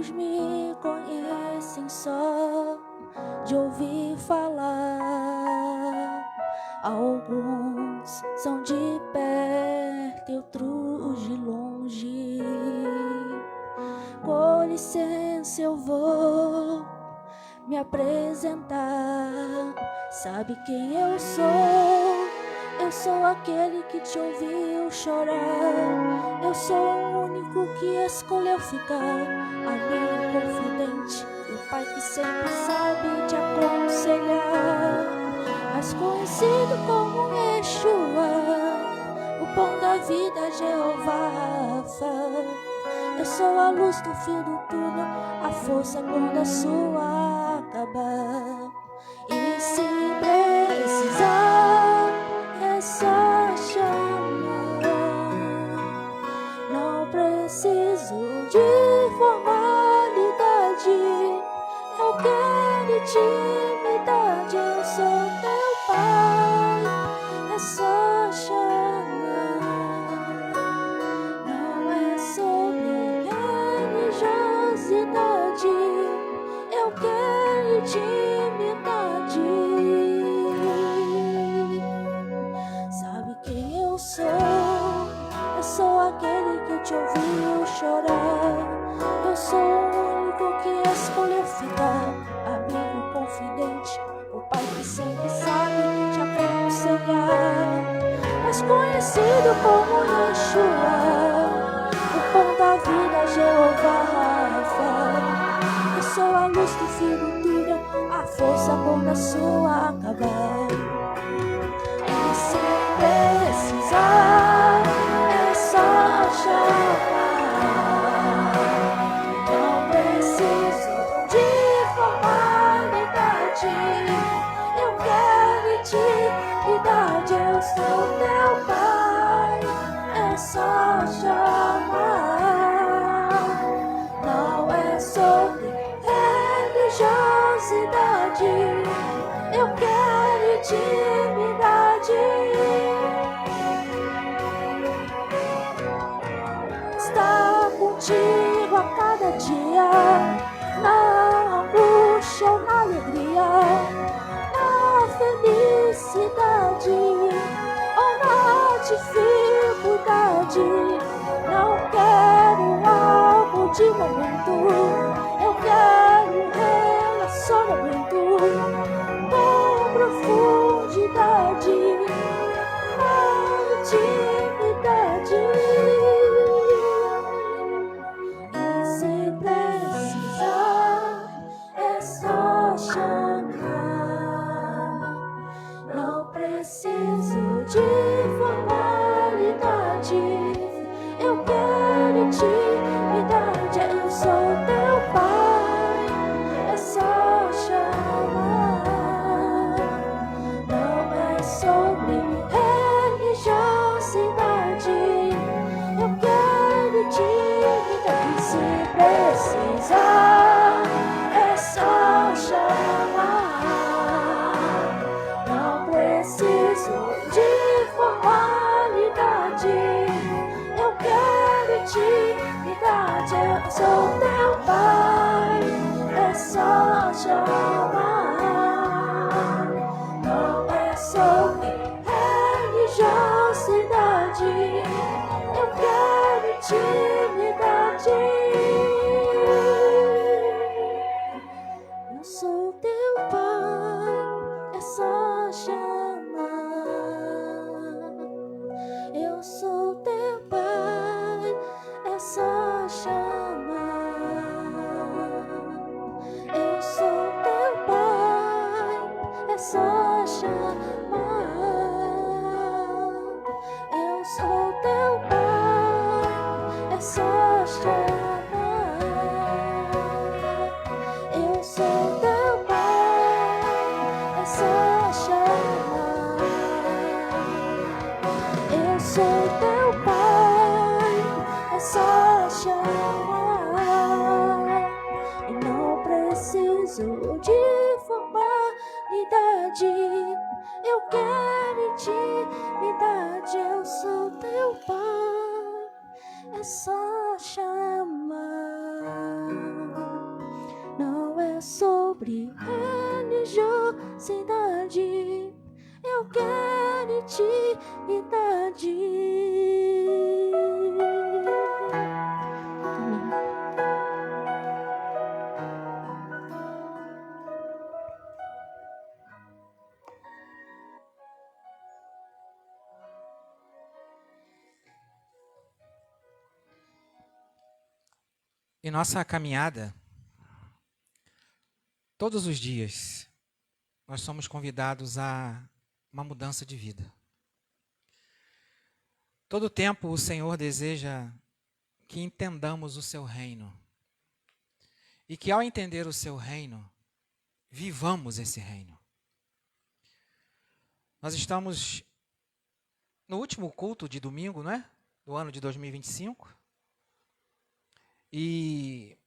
Poucos me conhecem só de ouvir falar. Alguns são de perto e outros de longe. Com licença, eu vou me apresentar. Sabe quem eu sou? Eu sou aquele que te ouviu chorar. Eu sou o único que escolheu ficar. Amigo confidente, o pai que sempre sabe te aconselhar. Mais conhecido como Yeshua, o pão da vida, Jeová Rafa. Eu sou a luz do fim do túnel, a força quando a sua acabar. E se precisar, é só chamar. Não preciso de formalidade, eu quero intimidade. Eu sou teu pai, é só chamar. Não é sobre religiosidade, eu quero intimidade. Sabe quem eu sou? Eu sou aquele que te ouviu chorar. Eu sou o único que escolheu ficar. Amigo confidente, o pai que sempre sabe te aconselhar. Mais conhecido como Yeshua, o pão da vida, Jeová Rafa. Eu sou a luz do fim do túnel, a força quando a sua acabar. E se precisar, é só chamar. Não preciso de formalidade, eu quero intimidade. Eu sou teu pai, é só chamar. Não é sobre religiosidade, eu quero intimidade. Estar contigo a cada dia, na angústia ou na alegria, na felicidade ou na dificuldade. Não quero algo de momento, eu quero um relacionamento com profundidade, com intimidade. E se precisar, é só chamar. Não preciso de formalidade, eu quero intimidade. Eu sou teu pai, é só chamar. Não é sobre religiosidade, eu quero intimidade. Se precisar, é só chamar. Não preciso de formalidade, eu quero intimidade. Eu sou teu pai, é só chamar. Não é sobre religiosidade, eu quero intimidade. Eu sou teu pai, é só chamar. Eu sou teu pai, é só chamar. Eu sou teu pai, é só chamar. Eu sou teu pai, é só chamar. Eu sou teu pai, é só chamar. Eu sou teu pai, é só chamar. E não preciso de formalidade, eu quero intimidade. Eu sou teu pai, é só chamar. sobre religiosidade. Eu quero intimidade. Amém. Em nossa caminhada, todos os dias, nós somos convidados a uma mudança de vida. Todo tempo o Senhor deseja que entendamos o seu reino. E que ao entender o seu reino, vivamos esse reino. Nós estamos no último culto de domingo, não é? Do ano de 2025. E,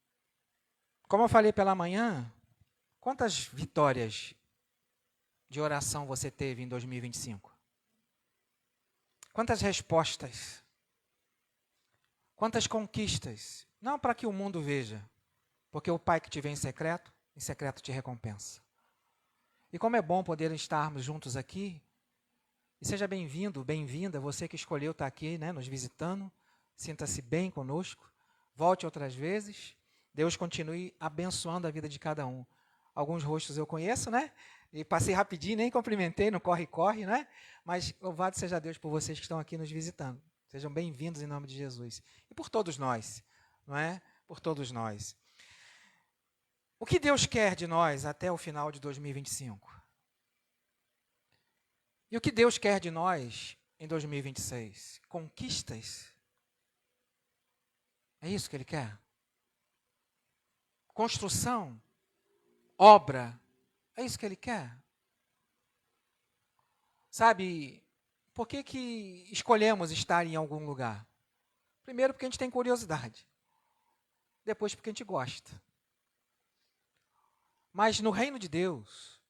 como eu falei pela manhã, quantas vitórias de oração você teve em 2025? Quantas respostas? Quantas conquistas? Não para que o mundo veja, porque o Pai que te vê em secreto te recompensa. E como é bom poder estarmos juntos aqui, e seja bem-vindo, bem-vinda, você que escolheu estar aqui, né, nos visitando, sinta-se bem conosco, volte outras vezes, Deus continue abençoando a vida de cada um. Alguns rostos eu conheço, né? E passei rapidinho, nem cumprimentei, no corre-corre, né? Mas louvado seja Deus por vocês que estão aqui nos visitando. Sejam bem-vindos em nome de Jesus. E por todos nós, não é? Por todos nós. O que Deus quer de nós até o final de 2025? E o que Deus quer de nós em 2026? Conquistas? É isso que Ele quer? Construção? Obra? É isso que Ele quer? Sabe, por que escolhemos estar em algum lugar? Primeiro, porque a gente tem curiosidade. Depois, porque a gente gosta. Mas no reino de Deus,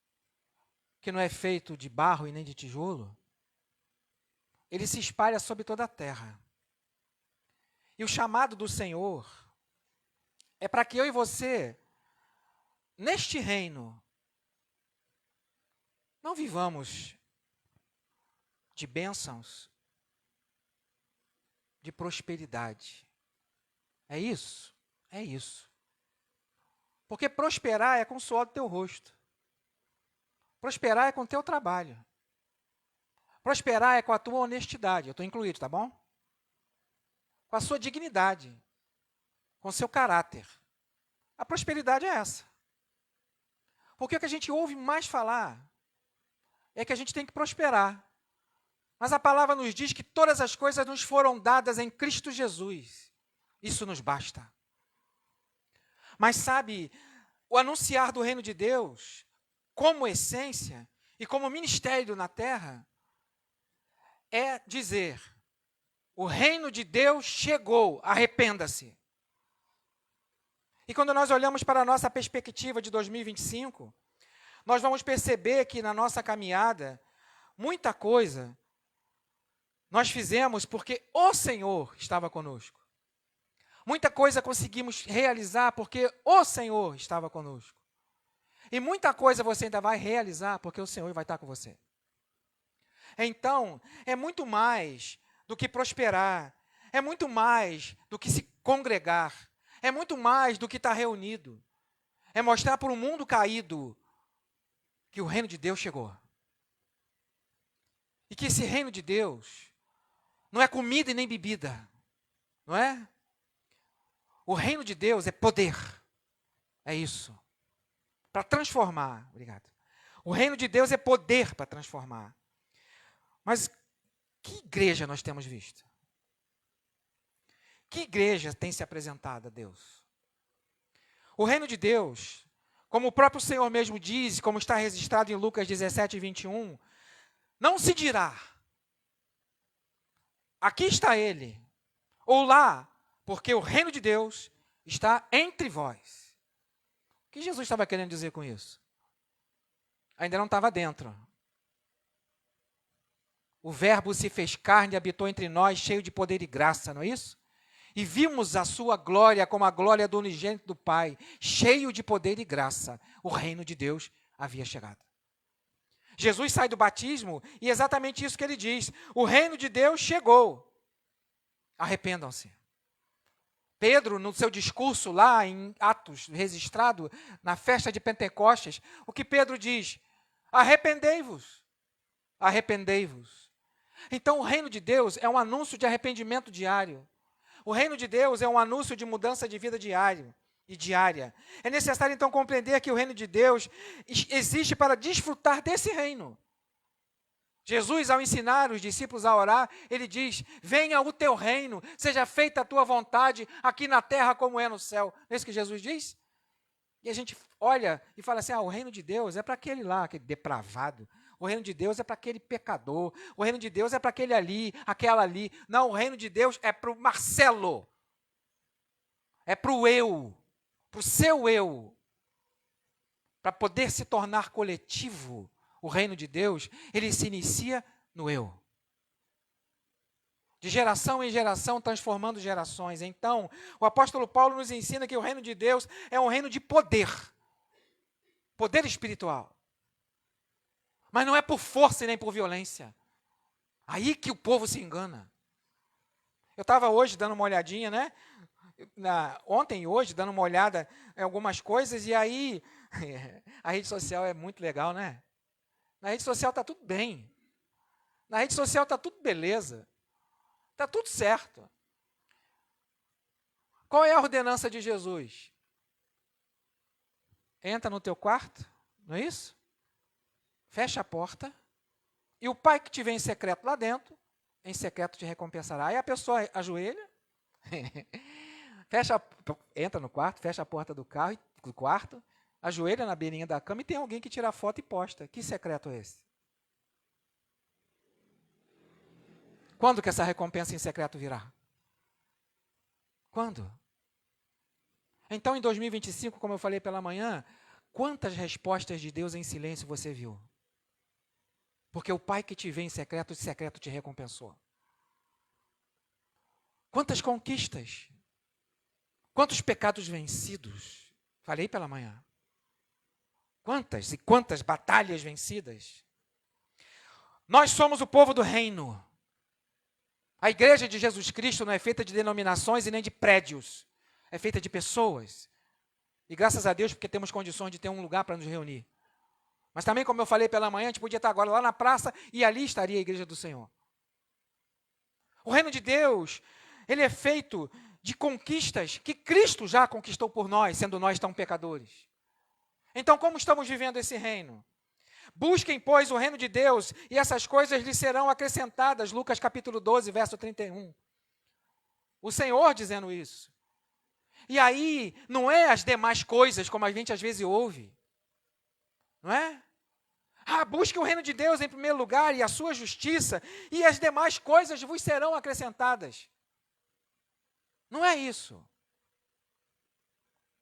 que não é feito de barro e nem de tijolo, ele se espalha sobre toda a terra. E o chamado do Senhor é para que eu e você, neste reino, não vivamos de bênçãos, de prosperidade. É isso? É isso. Porque prosperar é com o suor do teu rosto. Prosperar é com o teu trabalho. Prosperar é com a tua honestidade. Eu estou incluído, tá bom? Com a sua dignidade. Com o seu caráter. A prosperidade é essa. Porque o que a gente ouve mais falar é que a gente tem que prosperar. Mas a palavra nos diz que todas as coisas nos foram dadas em Cristo Jesus. Isso nos basta. Mas sabe, o anunciar do reino de Deus, como essência e como ministério na terra, é dizer, o reino de Deus chegou, arrependa-se. E quando nós olhamos para a nossa perspectiva de 2025, nós vamos perceber que na nossa caminhada, muita coisa nós fizemos porque o Senhor estava conosco. Muita coisa conseguimos realizar porque o Senhor estava conosco. E muita coisa você ainda vai realizar porque o Senhor vai estar com você. Então, é muito mais do que prosperar. É muito mais do que se congregar. É muito mais do que estar reunido. É mostrar para o mundo caído que o reino de Deus chegou. E que esse reino de Deus não é comida e nem bebida. Não é? O reino de Deus é poder. É isso. Para transformar. Obrigado. O reino de Deus é poder para transformar. Mas que igreja nós temos visto? Que igreja tem se apresentado a Deus? O reino de Deus, como o próprio Senhor mesmo diz, como está registrado em Lucas 17, 21, não se dirá, aqui está ele, ou lá, porque o reino de Deus está entre vós. O que Jesus estava querendo dizer com isso? Ainda não estava dentro. O verbo se fez carne e habitou entre nós, cheio de poder e graça, não é isso? E vimos a sua glória como a glória do unigênito do Pai, cheio de poder e graça. O reino de Deus havia chegado. Jesus sai do batismo e é exatamente isso que ele diz. O reino de Deus chegou. Arrependam-se. Pedro, no seu discurso lá em Atos, registrado na festa de Pentecostes, o que Pedro diz? Arrependei-vos. Arrependei-vos. Então, o reino de Deus é um anúncio de arrependimento diário. O reino de Deus é um anúncio de mudança de vida diária. É necessário, então, compreender que o reino de Deus existe para desfrutar desse reino. Jesus, ao ensinar os discípulos a orar, ele diz, venha o teu reino, seja feita a tua vontade, aqui na terra como é no céu. Não é isso que Jesus diz? E a gente olha e fala assim, o reino de Deus é para aquele lá, aquele depravado. O reino de Deus é para aquele pecador. O reino de Deus é para aquele ali, aquela ali. Não, o reino de Deus é para o Marcelo. É para o eu, para o seu eu. Para poder se tornar coletivo, o reino de Deus, ele se inicia no eu. De geração em geração, transformando gerações. Então, o apóstolo Paulo nos ensina que o reino de Deus é um reino de poder. Poder espiritual. Mas não é por força e nem por violência. Aí que o povo se engana. Eu estava hoje dando uma olhadinha, né? Ontem e hoje, dando uma olhada em algumas coisas, e aí a rede social é muito legal, né? Na rede social está tudo bem. Na rede social está tudo beleza. Está tudo certo. Qual é a ordenança de Jesus? Entra no teu quarto, não é isso? Fecha a porta, e o pai que te vê em secreto lá dentro, em secreto te recompensará. Aí a pessoa ajoelha, entra no quarto, fecha a porta do quarto, ajoelha na beirinha da cama e tem alguém que tira a foto e posta. Que secreto é esse? Quando que essa recompensa em secreto virá? Quando? Então, em 2025, como eu falei pela manhã, quantas respostas de Deus em silêncio você viu? Porque o Pai que te vê em secreto, de secreto te recompensou. Quantas conquistas? Quantos pecados vencidos? Falei pela manhã. Quantas e quantas batalhas vencidas? Nós somos o povo do reino. A igreja de Jesus Cristo não é feita de denominações e nem de prédios. É feita de pessoas. E graças a Deus, porque temos condições de ter um lugar para nos reunir. Mas também, como eu falei pela manhã, a gente podia estar agora lá na praça e ali estaria a igreja do Senhor. O reino de Deus, ele é feito de conquistas que Cristo já conquistou por nós, sendo nós tão pecadores. Então, como estamos vivendo esse reino? Busquem, pois, o reino de Deus e essas coisas lhes serão acrescentadas. Lucas capítulo 12, verso 31. O Senhor dizendo isso. E aí, não é as demais coisas, como a gente às vezes ouve. Não é? Busque o reino de Deus em primeiro lugar e a sua justiça, e as demais coisas vos serão acrescentadas. Não é isso.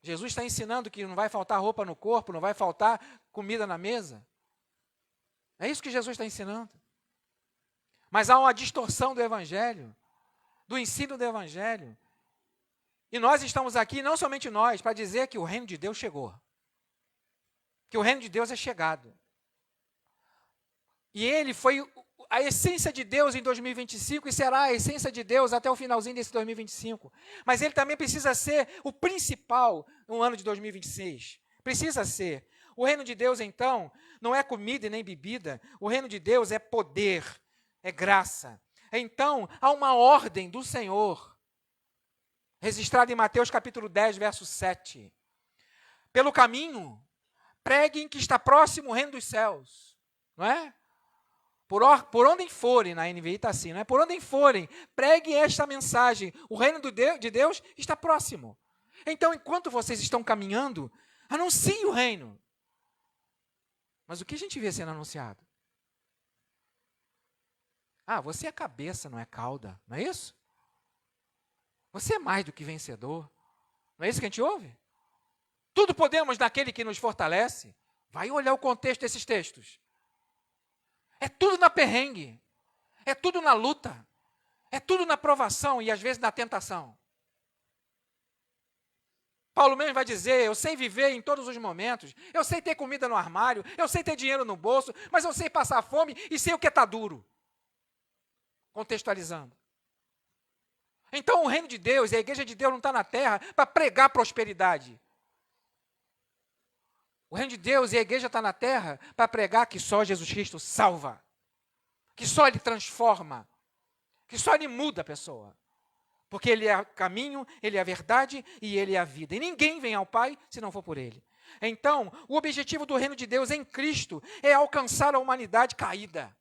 Jesus está ensinando que não vai faltar roupa no corpo, não vai faltar comida na mesa. É isso que Jesus está ensinando. Mas há uma distorção do Evangelho, do ensino do Evangelho. E nós estamos aqui, não somente nós, para dizer que o reino de Deus chegou. Que o reino de Deus é chegado. E ele foi a essência de Deus em 2025 e será a essência de Deus até o finalzinho desse 2025. Mas ele também precisa ser o principal no ano de 2026. Precisa ser. O reino de Deus, então, não é comida e nem bebida. O reino de Deus é poder, é graça. Então, há uma ordem do Senhor, registrada em Mateus capítulo 10, verso 7. Pelo caminho, preguem que está próximo o reino dos céus. Não é? Por onde forem, na NVI está assim, não é? Por onde forem, preguem esta mensagem. O reino de Deus está próximo. Então, enquanto vocês estão caminhando, anunciem o reino. Mas o que a gente vê sendo anunciado? Você é cabeça, não é cauda, não é isso? Você é mais do que vencedor. Não é isso que a gente ouve? Tudo podemos naquele que nos fortalece. Vai olhar o contexto desses textos. É tudo na perrengue. É tudo na luta. É tudo na provação e às vezes na tentação. Paulo mesmo vai dizer, eu sei viver em todos os momentos, eu sei ter comida no armário, eu sei ter dinheiro no bolso, mas eu sei passar fome e sei o que está duro. Contextualizando. Então o reino de Deus, a igreja de Deus não está na terra para pregar prosperidade. O reino de Deus e a igreja está na terra para pregar que só Jesus Cristo salva, que só Ele transforma, que só Ele muda a pessoa. Porque Ele é o caminho, Ele é a verdade e Ele é a vida. E ninguém vem ao Pai se não for por Ele. Então, o objetivo do reino de Deus em Cristo é alcançar a humanidade caída.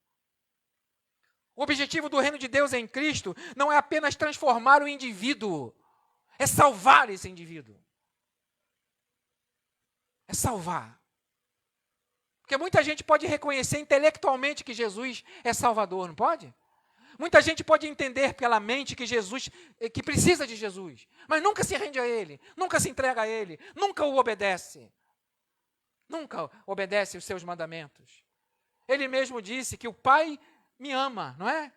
O objetivo do reino de Deus em Cristo não é apenas transformar o indivíduo, é salvar esse indivíduo. É salvar. Porque muita gente pode reconhecer intelectualmente que Jesus é Salvador, não pode? Muita gente pode entender pela mente que Jesus, que precisa de Jesus, mas nunca se rende a Ele, nunca se entrega a Ele, nunca o obedece. Nunca obedece os seus mandamentos. Ele mesmo disse que o Pai me ama, não é?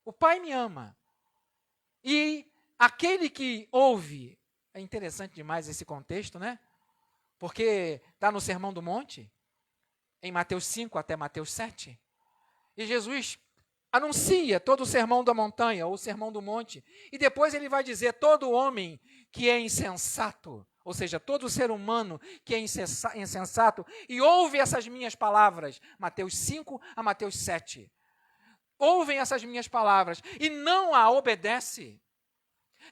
O Pai me ama. E aquele que ouve, é interessante demais esse contexto, né? Porque está no Sermão do Monte, em Mateus 5 até Mateus 7, e Jesus anuncia todo o sermão da montanha, ou o sermão do monte, e depois ele vai dizer, todo homem que é insensato, ou seja, todo ser humano que é insensato, e ouve essas minhas palavras, Mateus 5 a Mateus 7, ouvem essas minhas palavras, e não a obedece,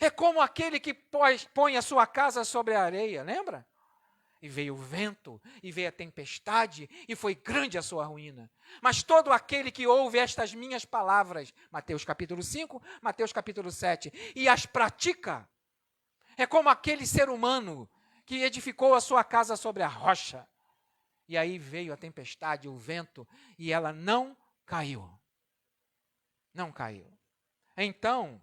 é como aquele que põe a sua casa sobre a areia, lembra? E veio o vento, e veio a tempestade, e foi grande a sua ruína. Mas todo aquele que ouve estas minhas palavras, Mateus capítulo 5, Mateus capítulo 7, e as pratica, é como aquele ser humano que edificou a sua casa sobre a rocha. E aí veio a tempestade, o vento, e ela não caiu. Não caiu. Então,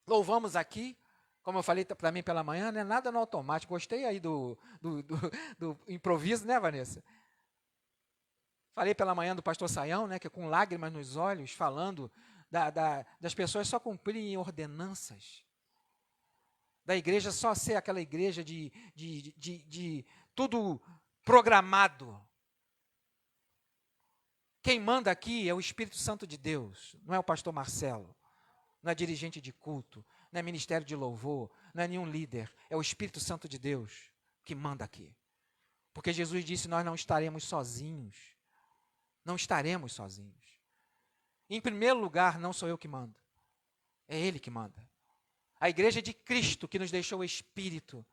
louvamos aqui, como eu falei também pela manhã, né? Nada no automático. Gostei aí do improviso, né, Vanessa? Falei pela manhã do pastor Saião, né, que com lágrimas nos olhos, falando das pessoas só cumprirem ordenanças. Da igreja só ser aquela igreja de tudo programado. Quem manda aqui é o Espírito Santo de Deus, não é o pastor Marcelo, não é dirigente de culto, não é ministério de louvor, não é nenhum líder, é o Espírito Santo de Deus que manda aqui. Porque Jesus disse, nós não estaremos sozinhos. Não estaremos sozinhos. Em primeiro lugar, não sou eu que mando, é Ele que manda. A igreja de Cristo que nos deixou o Espírito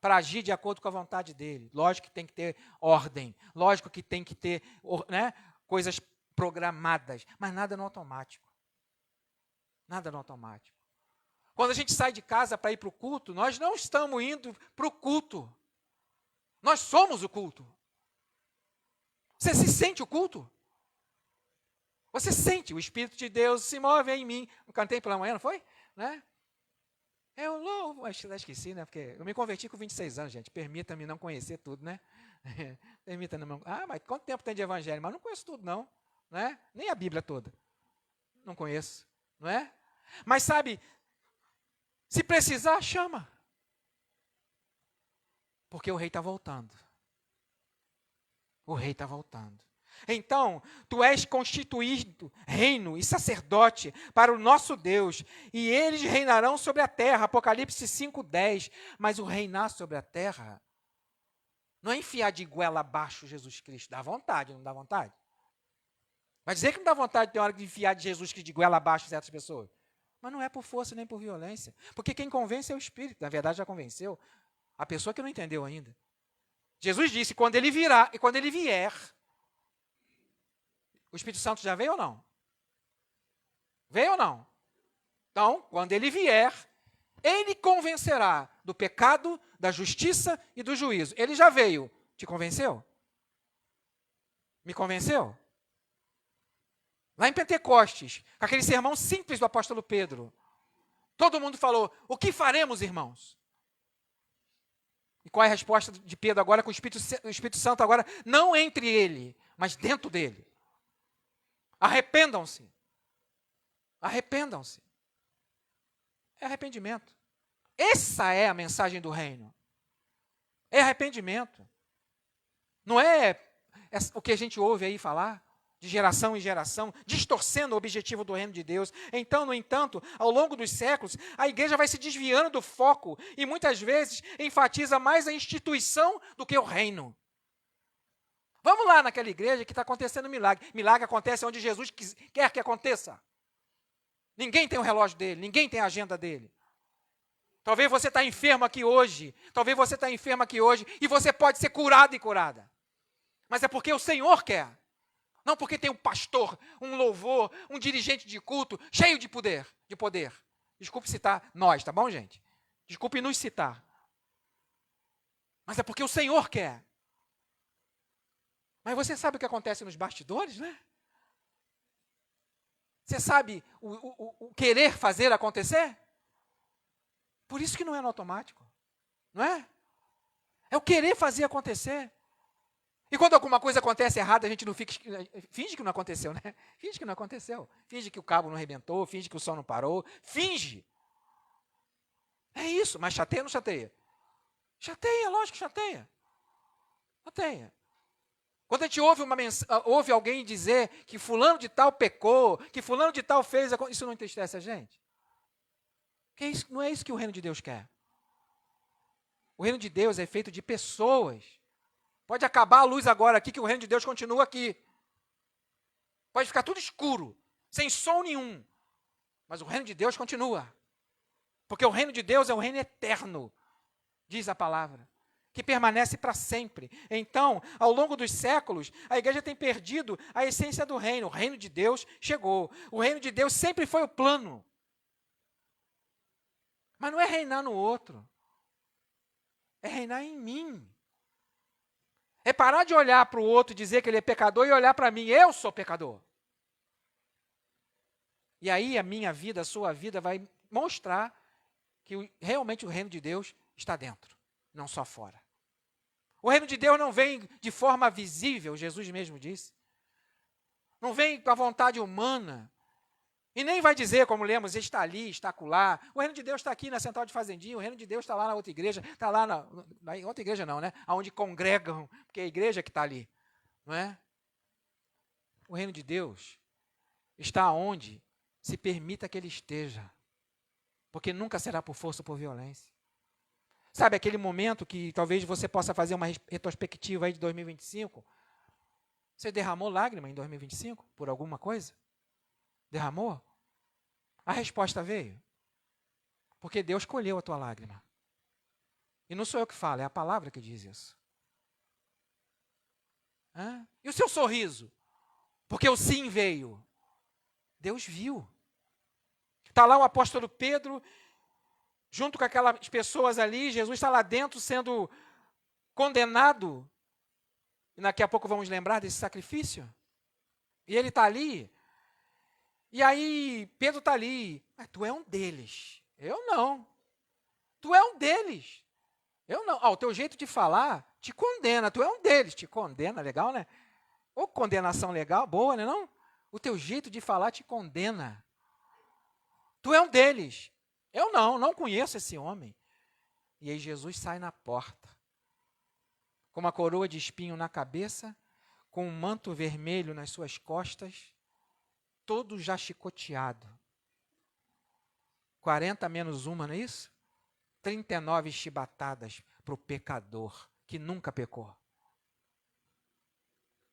para agir de acordo com a vontade dEle. Lógico que tem que ter ordem, lógico que tem que ter, né, coisas programadas, mas nada no automático. Nada no automático. Quando a gente sai de casa para ir para o culto, nós não estamos indo para o culto. Nós somos o culto. Você se sente o culto? Você sente, o Espírito de Deus se move em mim. Eu cantei pela manhã, não foi? Né? Eu louvo, acho que esqueci, né? Porque eu me converti com 26 anos, gente. Permita-me não conhecer tudo, né? Permita-me não... mas quanto tempo tem de evangelho? Mas não conheço tudo, não. Né? Nem a Bíblia toda. Não conheço, não é? Mas sabe, se precisar, chama. Porque o rei está voltando. O rei está voltando. Então, tu és constituído reino e sacerdote para o nosso Deus, e eles reinarão sobre a terra, Apocalipse 5:10. Mas o reinar sobre a terra não é enfiar de goela abaixo Jesus Cristo. Dá vontade, não dá vontade? Vai dizer que não dá vontade de ter hora de enfiar de Jesus Cristo de goela abaixo certas pessoas. Mas não é por força nem por violência. Porque quem convence é o Espírito. Na verdade, já convenceu a pessoa que não entendeu ainda. Jesus disse, quando ele virá e quando ele vier, o Espírito Santo já veio ou não? Veio ou não? Então, quando ele vier, ele convencerá do pecado, da justiça e do juízo. Ele já veio. Te convenceu? Me convenceu? Lá em Pentecostes, com aquele sermão simples do apóstolo Pedro, todo mundo falou, o que faremos, irmãos? E qual é a resposta de Pedro agora com o Espírito Santo agora? Não entre ele, mas dentro dele. Arrependam-se. Arrependam-se. É arrependimento. Essa é a mensagem do reino. É arrependimento. Não é o que a gente ouve aí falar, de geração em geração, distorcendo o objetivo do reino de Deus. Então, no entanto, ao longo dos séculos, a igreja vai se desviando do foco e muitas vezes enfatiza mais a instituição do que o reino. Vamos lá naquela igreja que está acontecendo milagre. Milagre acontece onde Jesus quer que aconteça. Ninguém tem o relógio dele, ninguém tem a agenda dele. Talvez você está enfermo aqui hoje, talvez você está enfermo aqui hoje e você pode ser curado e curada. Mas é porque o Senhor quer. Não porque tem um pastor, um louvor, um dirigente de culto cheio de poder. Desculpe citar nós, tá bom, gente? Desculpe nos citar. Mas é porque o Senhor quer. Mas você sabe o que acontece nos bastidores, né? Você sabe o querer fazer acontecer? Por isso que não é no automático, não é? É o querer fazer acontecer. E quando alguma coisa acontece errada, a gente não fica, finge que não aconteceu, né? Finge que não aconteceu. Finge que o cabo não arrebentou, finge que o som não parou. Finge. É isso, mas chateia ou não chateia? Chateia, lógico que chateia. Chateia. Quando a gente ouve alguém dizer que fulano de tal pecou, que fulano de tal fez, isso não entristece a gente? Porque não é isso que o reino de Deus quer. O reino de Deus é feito de pessoas. Pode acabar a luz agora aqui, que o reino de Deus continua aqui. Pode ficar tudo escuro, sem som nenhum. Mas o reino de Deus continua. Porque o reino de Deus é um reino eterno, diz a palavra, que permanece para sempre. Então, ao longo dos séculos, a igreja tem perdido a essência do reino. O reino de Deus chegou. O reino de Deus sempre foi o plano. Mas não é reinar no outro. É reinar em mim. É parar de olhar para o outro e dizer que ele é pecador e olhar para mim, eu sou pecador. E aí a minha vida, a sua vida vai mostrar que realmente o reino de Deus está dentro, não só fora. O reino de Deus não vem de forma visível, Jesus mesmo disse. Não vem com a vontade humana. E nem vai dizer, como lemos, está ali, está acolá. O reino de Deus está aqui na Central de Fazendinha, o reino de Deus está lá na outra igreja, está lá na outra igreja não, né? Onde congregam, porque é a igreja que está ali, não é? O reino de Deus está onde se permita que ele esteja, porque nunca será por força ou por violência. Sabe aquele momento que talvez você possa fazer uma retrospectiva aí de 2025? Você derramou lágrima em 2025 por alguma coisa? Derramou? A resposta veio. Porque Deus colheu a tua lágrima. E não sou eu que falo, é a palavra que diz isso. E o seu sorriso? Porque o sim veio. Deus viu. Está lá o apóstolo Pedro, junto com aquelas pessoas ali, Jesus está lá dentro sendo condenado. E daqui a pouco vamos lembrar desse sacrifício. E ele está ali. E aí, Pedro está ali. Mas tu é um deles. Eu não. Tu é um deles. Eu não. O teu jeito de falar te condena. Tu é um deles. Te condena, legal, né? Ou condenação legal, boa, né não? O teu jeito de falar te condena. Tu é um deles. Eu não conheço esse homem. E aí Jesus sai na porta, com uma coroa de espinho na cabeça, com um manto vermelho nas suas costas, todo já chicoteado. 40 menos uma, não é isso? 39 chibatadas para o pecador, que nunca pecou.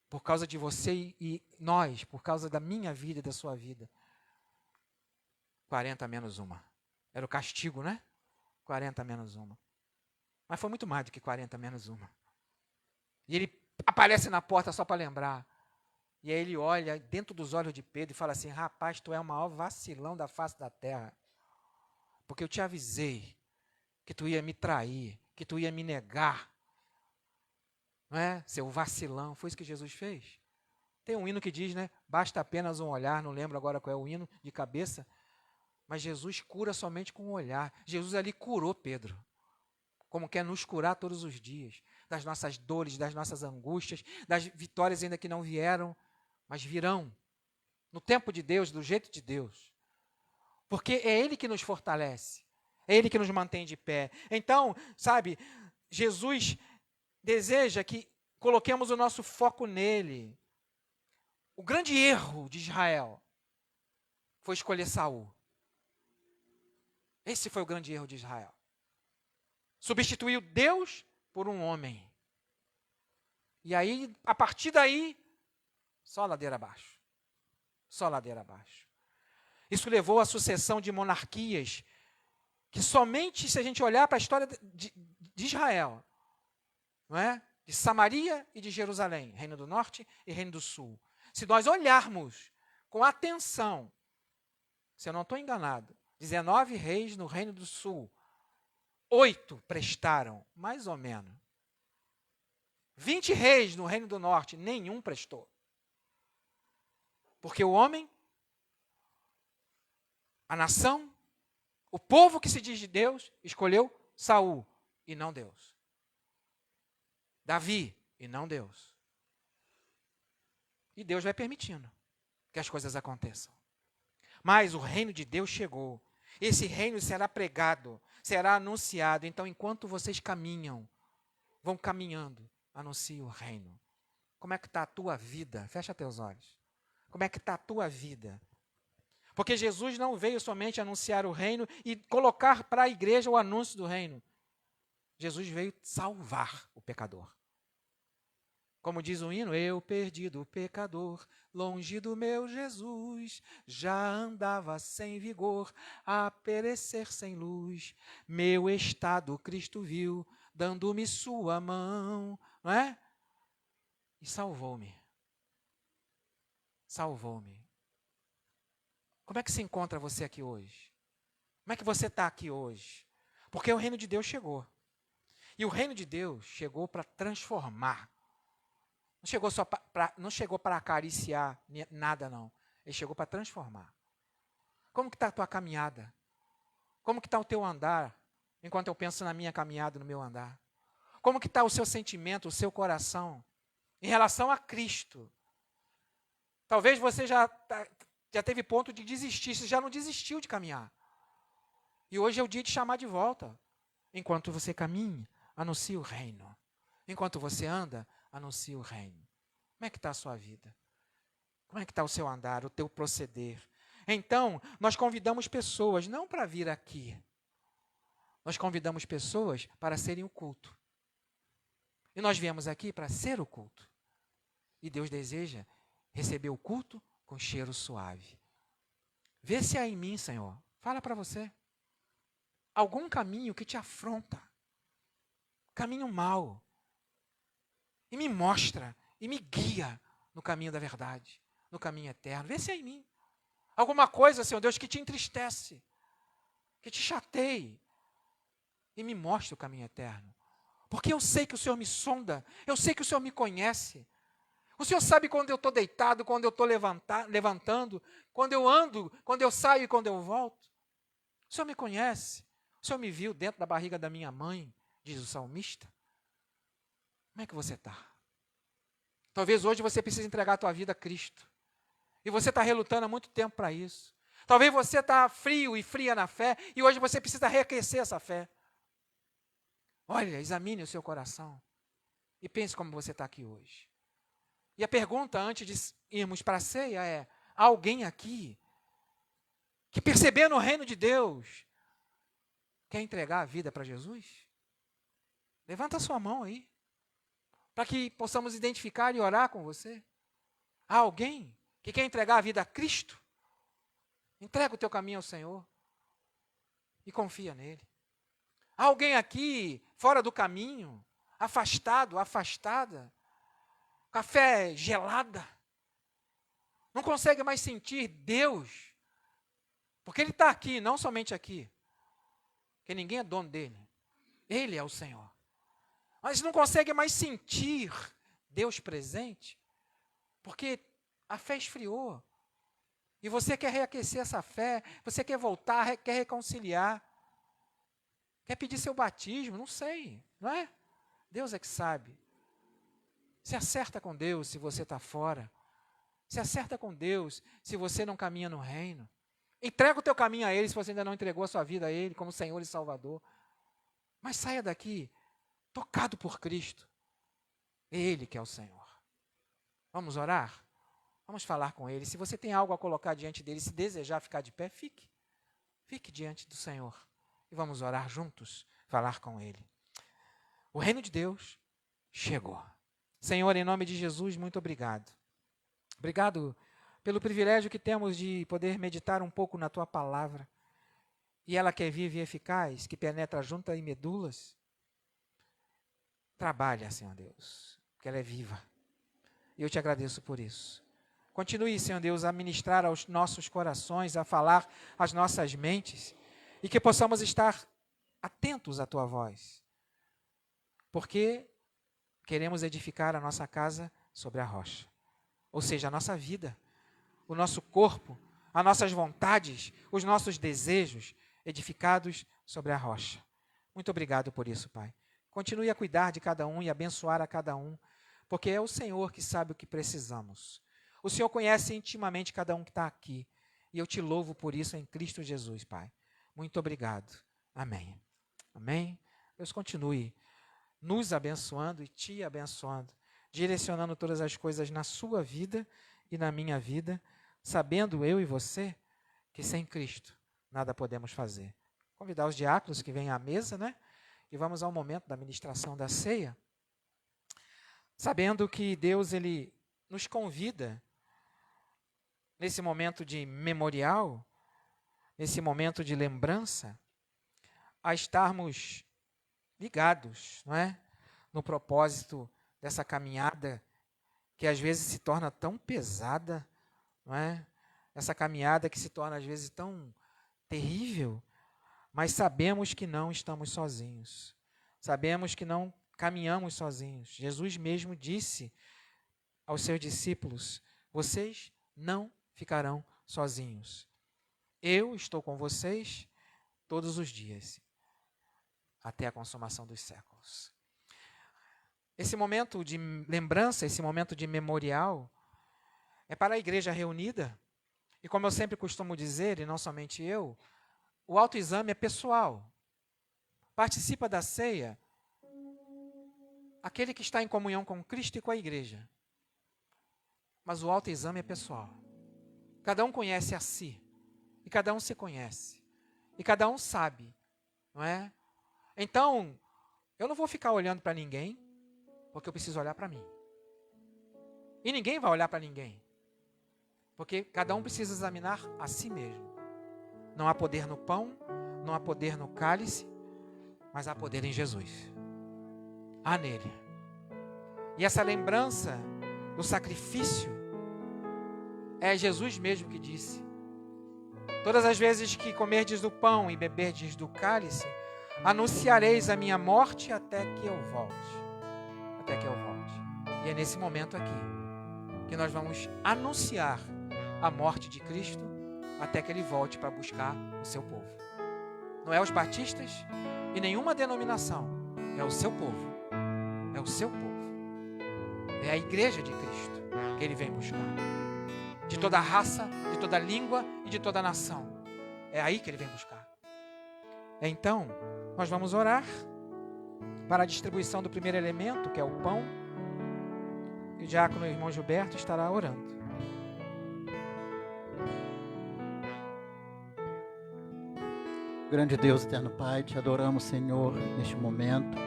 Por causa de você e nós, por causa da minha vida e da sua vida. 40 menos uma. Era o castigo, né? 40 menos uma. Mas foi muito mais do que 40 menos uma. E ele aparece na porta só para lembrar. E aí ele olha dentro dos olhos de Pedro e fala assim, rapaz, tu é o maior vacilão da face da terra. Porque eu te avisei que tu ia me trair, que tu ia me negar. Não é? Seu vacilão. Foi isso que Jesus fez. Tem um hino que diz, né? Basta apenas um olhar, não lembro agora qual é o hino de cabeça. Mas Jesus cura somente com um olhar. Jesus ali curou Pedro. Como quer nos curar todos os dias. Das nossas dores, das nossas angústias, das vitórias ainda que não vieram. Mas virão, no tempo de Deus, do jeito de Deus. Porque é Ele que nos fortalece, é Ele que nos mantém de pé. Então, sabe, Jesus deseja que coloquemos o nosso foco nele. O grande erro de Israel foi escolher Saul. Esse foi o grande erro de Israel. Substituiu Deus por um homem. E aí, a partir daí, só ladeira abaixo. Só ladeira abaixo. Isso levou à sucessão de monarquias que somente, se a gente olhar para a história de Israel, não é? De Samaria e de Jerusalém, Reino do Norte e Reino do Sul. Se nós olharmos com atenção, se eu não estou enganado, 19 reis no Reino do Sul, 8 prestaram, mais ou menos. 20 reis no Reino do Norte, nenhum prestou. Porque o homem, a nação, o povo que se diz de Deus, escolheu Saul e não Deus. Davi e não Deus. E Deus vai permitindo que as coisas aconteçam. Mas o reino de Deus chegou. Esse reino será pregado, será anunciado. Então, enquanto vocês caminham, vão caminhando, anuncie o reino. Como é que está a tua vida? Fecha teus olhos. Como é que está a tua vida? Porque Jesus não veio somente anunciar o reino e colocar para a igreja o anúncio do reino. Jesus veio salvar o pecador. Como diz o hino, eu perdido pecador, longe do meu Jesus, já andava sem vigor, a perecer sem luz. Meu estado Cristo viu, dando-me sua mão, não é? E salvou-me. Salvou-me. Como é que se encontra você aqui hoje? Como é que você está aqui hoje? Porque o reino de Deus chegou. E o reino de Deus chegou para transformar. Não chegou para acariciar nada, não. Ele chegou para transformar. Como que está a tua caminhada? Como que está o teu andar, enquanto eu penso na minha caminhada, no meu andar? Como que está o seu sentimento, o seu coração, em relação a Cristo? Talvez você já teve ponto de desistir, você já não desistiu de caminhar. E hoje é o dia de chamar de volta. Enquanto você caminha, anuncie o reino. Enquanto você anda, anuncie o reino. Como é que está a sua vida? Como é que está o seu andar, o teu proceder? Então, nós convidamos pessoas não para vir aqui. Nós convidamos pessoas para serem o culto. E nós viemos aqui para ser o culto. E Deus deseja receber o culto com cheiro suave. Vê se há em mim, Senhor. Fala para você. Algum caminho que te afronta. Caminho mau. E me mostra, e me guia no caminho da verdade, no caminho eterno. Vê se é em mim. Alguma coisa, Senhor Deus, que te entristece, que te chateie, e me mostre o caminho eterno. Porque eu sei que o Senhor me sonda, eu sei que o Senhor me conhece. O Senhor sabe quando eu estou deitado, quando eu estou levantando, quando eu ando, quando eu saio e quando eu volto. O Senhor me conhece. O Senhor me viu dentro da barriga da minha mãe, diz o salmista. Como é que você está? Talvez hoje você precise entregar a tua vida a Cristo. E você está relutando há muito tempo para isso. Talvez você está frio e fria na fé, e hoje você precisa reaquecer essa fé. Olha, examine o seu coração. E pense como você está aqui hoje. E a pergunta antes de irmos para a ceia é, há alguém aqui que percebendo o reino de Deus, quer entregar a vida para Jesus? Levanta a sua mão aí. Para que possamos identificar e orar com você. Há alguém que quer entregar a vida a Cristo? Entrega o teu caminho ao Senhor e confia nele. Há alguém aqui fora do caminho, afastado, afastada, com a fé gelada, não consegue mais sentir Deus, porque Ele está aqui, não somente aqui, porque ninguém é dono dele, Ele é o Senhor. Mas não consegue mais sentir Deus presente, porque a fé esfriou. E você quer reaquecer essa fé, você quer voltar, quer reconciliar, quer pedir seu batismo, não sei, não é? Deus é que sabe. Se acerta com Deus se você está fora. Se acerta com Deus se você não caminha no reino. Entrega o teu caminho a Ele se você ainda não entregou a sua vida a Ele como Senhor e Salvador. Mas saia daqui tocado por Cristo. Ele que é o Senhor. Vamos orar? Vamos falar com Ele. Se você tem algo a colocar diante dele, se desejar ficar de pé, fique. Fique diante do Senhor. E vamos orar juntos, falar com Ele. O reino de Deus chegou. Senhor, em nome de Jesus, muito obrigado. Obrigado pelo privilégio que temos de poder meditar um pouco na Tua palavra. E ela que é viva e eficaz, que penetra junta e medulas. Trabalha, Senhor Deus, porque ela é viva. E eu te agradeço por isso. Continue, Senhor Deus, a ministrar aos nossos corações, a falar às nossas mentes, e que possamos estar atentos à Tua voz. Porque queremos edificar a nossa casa sobre a rocha. Ou seja, a nossa vida, o nosso corpo, as nossas vontades, os nossos desejos, edificados sobre a rocha. Muito obrigado por isso, Pai. Continue a cuidar de cada um e abençoar a cada um, porque é o Senhor que sabe o que precisamos. O Senhor conhece intimamente cada um que está aqui, e eu te louvo por isso em Cristo Jesus, Pai. Muito obrigado. Amém. Amém. Deus continue nos abençoando e te abençoando, direcionando todas as coisas na sua vida e na minha vida, sabendo eu e você que sem Cristo nada podemos fazer. Convidar os diáconos que vêm à mesa, né? E vamos ao momento da ministração da ceia, sabendo que Deus, Ele nos convida, nesse momento de memorial, nesse momento de lembrança, a estarmos ligados, não é? No propósito dessa caminhada que às vezes se torna tão pesada, não é? Essa caminhada que se torna às vezes tão terrível, mas sabemos que não estamos sozinhos. Sabemos que não caminhamos sozinhos. Jesus mesmo disse aos seus discípulos: vocês não ficarão sozinhos. Eu estou com vocês todos os dias, até a consumação dos séculos. Esse momento de lembrança, esse momento de memorial, é para a igreja reunida. E como eu sempre costumo dizer, e não somente eu, o autoexame é pessoal. Participa da ceia aquele que está em comunhão com Cristo e com a igreja. Mas o autoexame é pessoal. Cada um conhece a si. E cada um se conhece. E cada um sabe. Não é? Então, eu não vou ficar olhando para ninguém, porque eu preciso olhar para mim. E ninguém vai olhar para ninguém. Porque cada um precisa examinar a si mesmo. Não há poder no pão, não há poder no cálice, mas há poder em Jesus. Há nele. E essa lembrança do sacrifício é Jesus mesmo que disse: todas as vezes que comerdes do pão e beberdes do cálice, anunciareis a minha morte até que eu volte. Até que eu volte. E é nesse momento aqui que nós vamos anunciar a morte de Cristo até que Ele volte para buscar o seu povo. Não é os batistas e nenhuma denominação, é o seu povo. É o seu povo. É a igreja de Cristo que Ele vem buscar. De toda raça, de toda língua e de toda nação. É aí que Ele vem buscar. Então, nós vamos orar para a distribuição do primeiro elemento, que é o pão. E o diácono irmão Gilberto estará orando. Grande Deus, eterno Pai, te adoramos, Senhor, neste momento,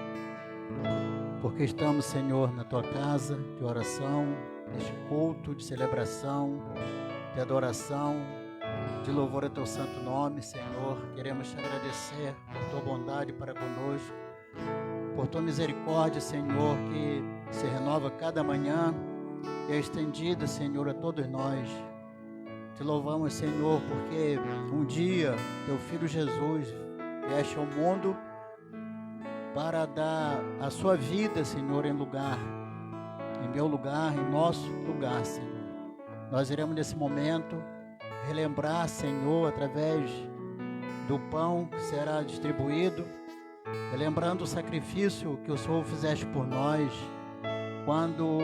porque estamos, Senhor, na Tua casa de oração, neste culto de celebração, de adoração, de louvor a Teu santo nome, Senhor. Queremos te agradecer por Tua bondade para conosco, por Tua misericórdia, Senhor, que se renova cada manhã e é estendida, Senhor, a todos nós. Te louvamos, Senhor, porque um dia Teu Filho Jesus vieste ao mundo para dar a sua vida, Senhor, em meu lugar, em nosso lugar, Senhor. Nós iremos nesse momento relembrar, Senhor, através do pão que será distribuído, relembrando o sacrifício que o Senhor fizeste por nós, quando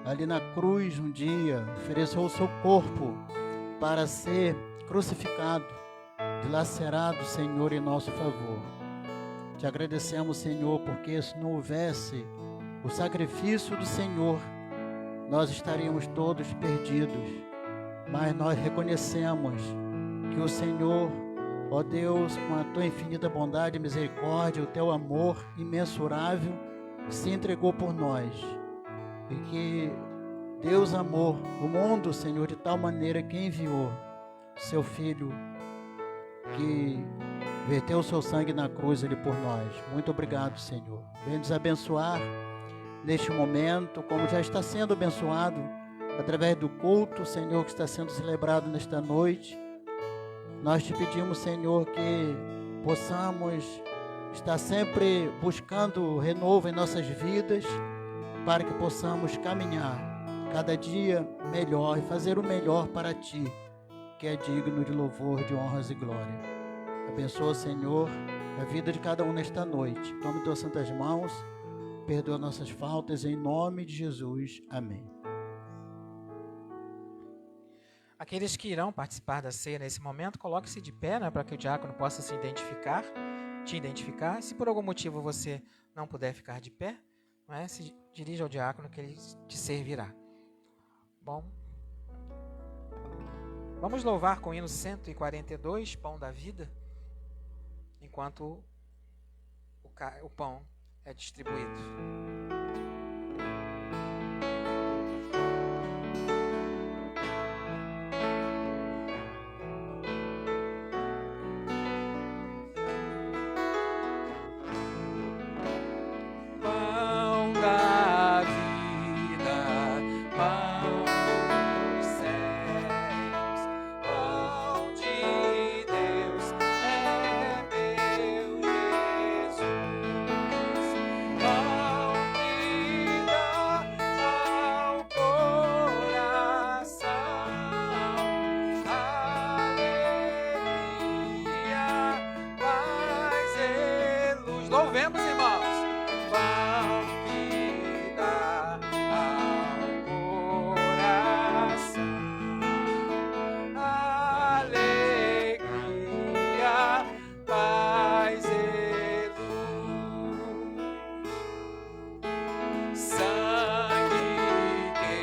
ali na cruz um dia ofereceu o seu corpo para ser crucificado, dilacerado, Senhor, em nosso favor. Te Te agradecemos, Senhor, porque se não houvesse o sacrifício do Senhor, nós estaríamos todos perdidos. Mas nós reconhecemos que o Senhor, ó Deus, com a tua infinita bondade e misericórdia, o teu amor imensurável, se entregou por nós. E que Deus amou o mundo, Senhor, de tal maneira que enviou seu Filho, que verteu o seu sangue na cruz ali por nós. Muito obrigado, Senhor. Vem nos abençoar neste momento, como já está sendo abençoado através do culto, Senhor, que está sendo celebrado nesta noite. Nós te pedimos, Senhor, que possamos estar sempre buscando renovo em nossas vidas, para que possamos caminhar cada dia melhor e fazer o melhor para Ti, que é digno de louvor, de honras e glória. Abençoa, Senhor, a vida de cada um nesta noite. Tome tuas santas mãos, perdoa nossas faltas, em nome de Jesus. Amém. Aqueles que irão participar da ceia nesse momento, coloque-se de pé, né, para que o diácono possa te identificar. Se por algum motivo você não puder ficar de pé, não é, se dirija ao diácono que ele te servirá. Bom, vamos louvar com o hino 142, Pão da Vida, enquanto o pão é distribuído. Louvemos, irmãos. Pão que dá ao coração alegria, paz e luz. Sangue que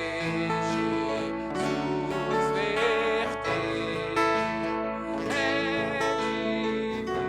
Jesus verteu é divino,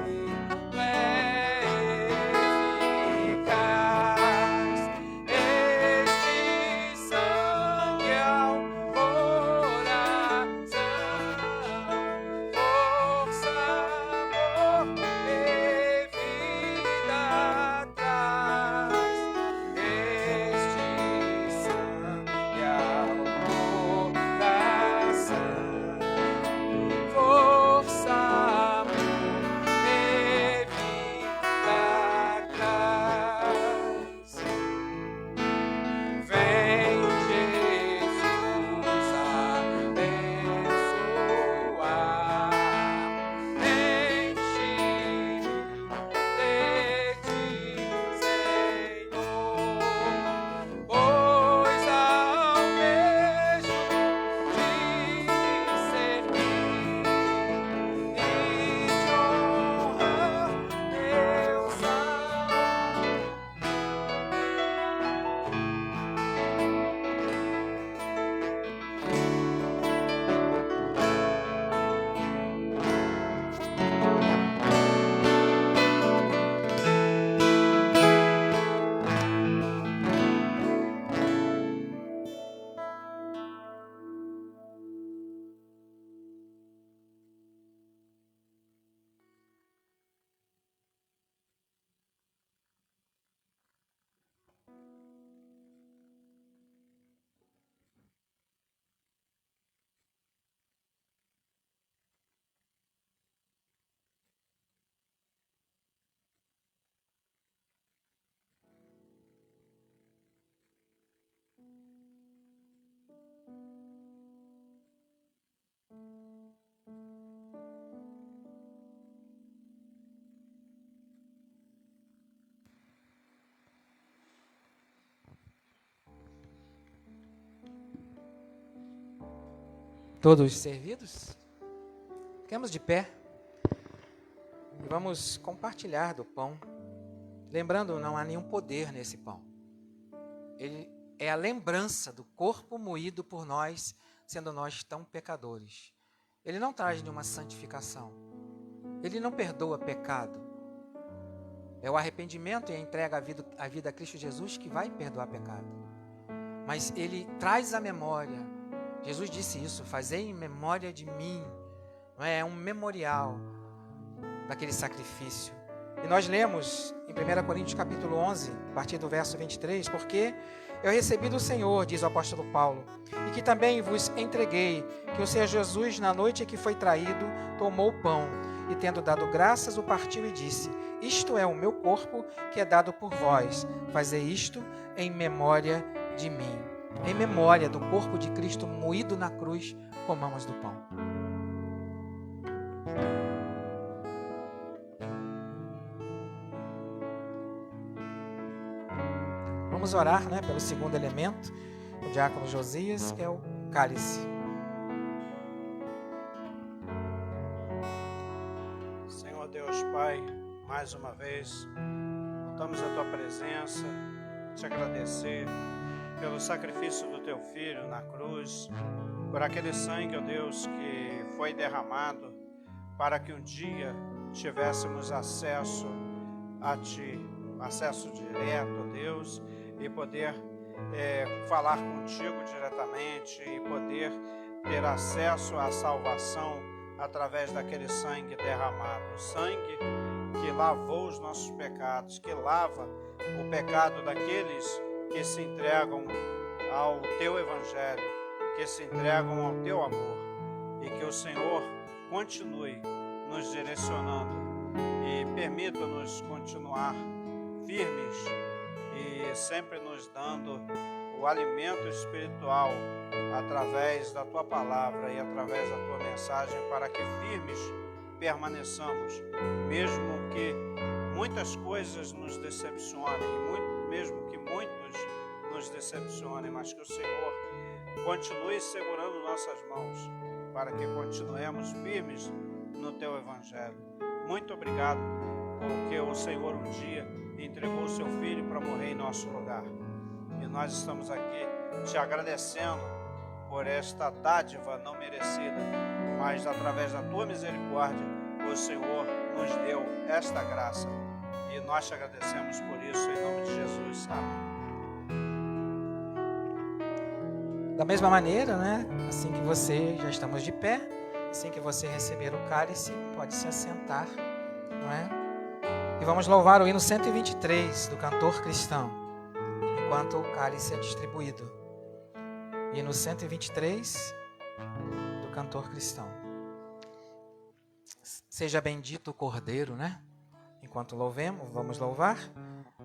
Todos servidos? Fiquemos de pé e vamos compartilhar do pão. Lembrando, não há nenhum poder nesse pão. Ele é a lembrança do corpo moído por nós, sendo nós tão pecadores. Ele não traz nenhuma santificação. Ele não perdoa pecado. É o arrependimento e a entrega à vida a Cristo Jesus que vai perdoar pecado. Mas ele traz a memória. Jesus disse isso, fazei em memória de mim. Não é? É um memorial daquele sacrifício. E nós lemos em 1 Coríntios capítulo 11, a partir do verso 23, porque eu recebi do Senhor, diz o apóstolo Paulo, e que também vos entreguei, que o Senhor Jesus, na noite em que foi traído, tomou o pão, e tendo dado graças, o partiu e disse, isto é o meu corpo, que é dado por vós, fazei isto em memória de mim. Em memória do corpo de Cristo moído na cruz, comamos do pão. Vamos orar, né, pelo segundo elemento, o diácono Josias, que é o cálice. Senhor Deus Pai, mais uma vez, voltamos à Tua presença, te agradecer pelo sacrifício do Teu Filho na cruz, por aquele sangue, ó Deus, que foi derramado para que um dia tivéssemos acesso a Ti, acesso direto, ó Deus, e poder falar contigo diretamente e poder ter acesso à salvação através daquele sangue derramado. O sangue que lavou os nossos pecados, que lava o pecado daqueles que se entregam ao Teu Evangelho, que se entregam ao Teu amor. E que o Senhor continue nos direcionando e permita-nos continuar firmes e sempre nos dando o alimento espiritual através da Tua palavra e através da Tua mensagem, para que firmes permaneçamos, mesmo que muitas coisas nos decepcionem, mesmo que muitos nos decepcionem, mas que o Senhor continue segurando nossas mãos, para que continuemos firmes no Teu Evangelho. Muito obrigado, porque o Senhor um dia entregou o Seu Filho para morrer em nosso lugar. E nós estamos aqui te agradecendo por esta dádiva não merecida, mas através da Tua misericórdia, o Senhor nos deu esta graça. E nós te agradecemos por isso, em nome de Jesus. Amém. Da mesma maneira, né? Assim que você, já estamos de pé, assim que você receber o cálice, pode se assentar, não é? E vamos louvar o hino 123 do cantor cristão, enquanto o cálice é distribuído. Hino 123 do cantor cristão. Seja bendito o Cordeiro, né? Enquanto louvemos, vamos louvar,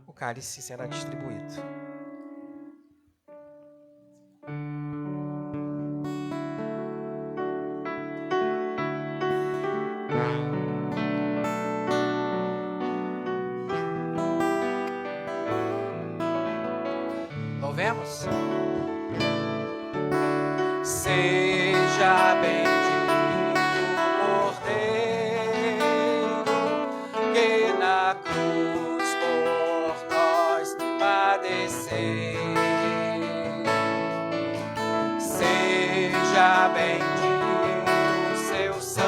o cálice será distribuído. Louvemos. Seja bendito o Cordeiro que na cruz por nós padeceu. Seja bendito o seu sangue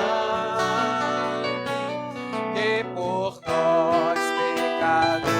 que por nós pecadores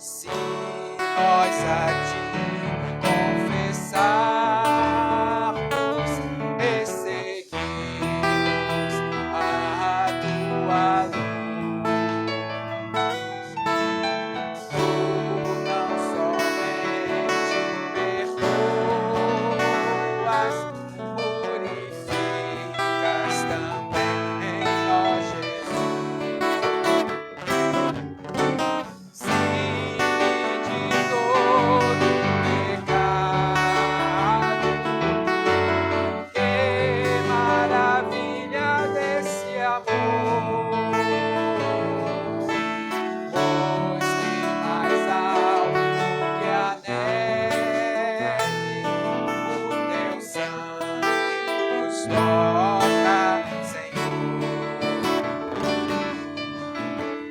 Se nós a ti confessarmos e seguirmos a tua luz, tu não somente perdoas, purificas também em nós, Jesus. Sim, de todo pecado, que maravilha desse amor, pois que mais alto que a neve, o teu sangue nos toca, Senhor.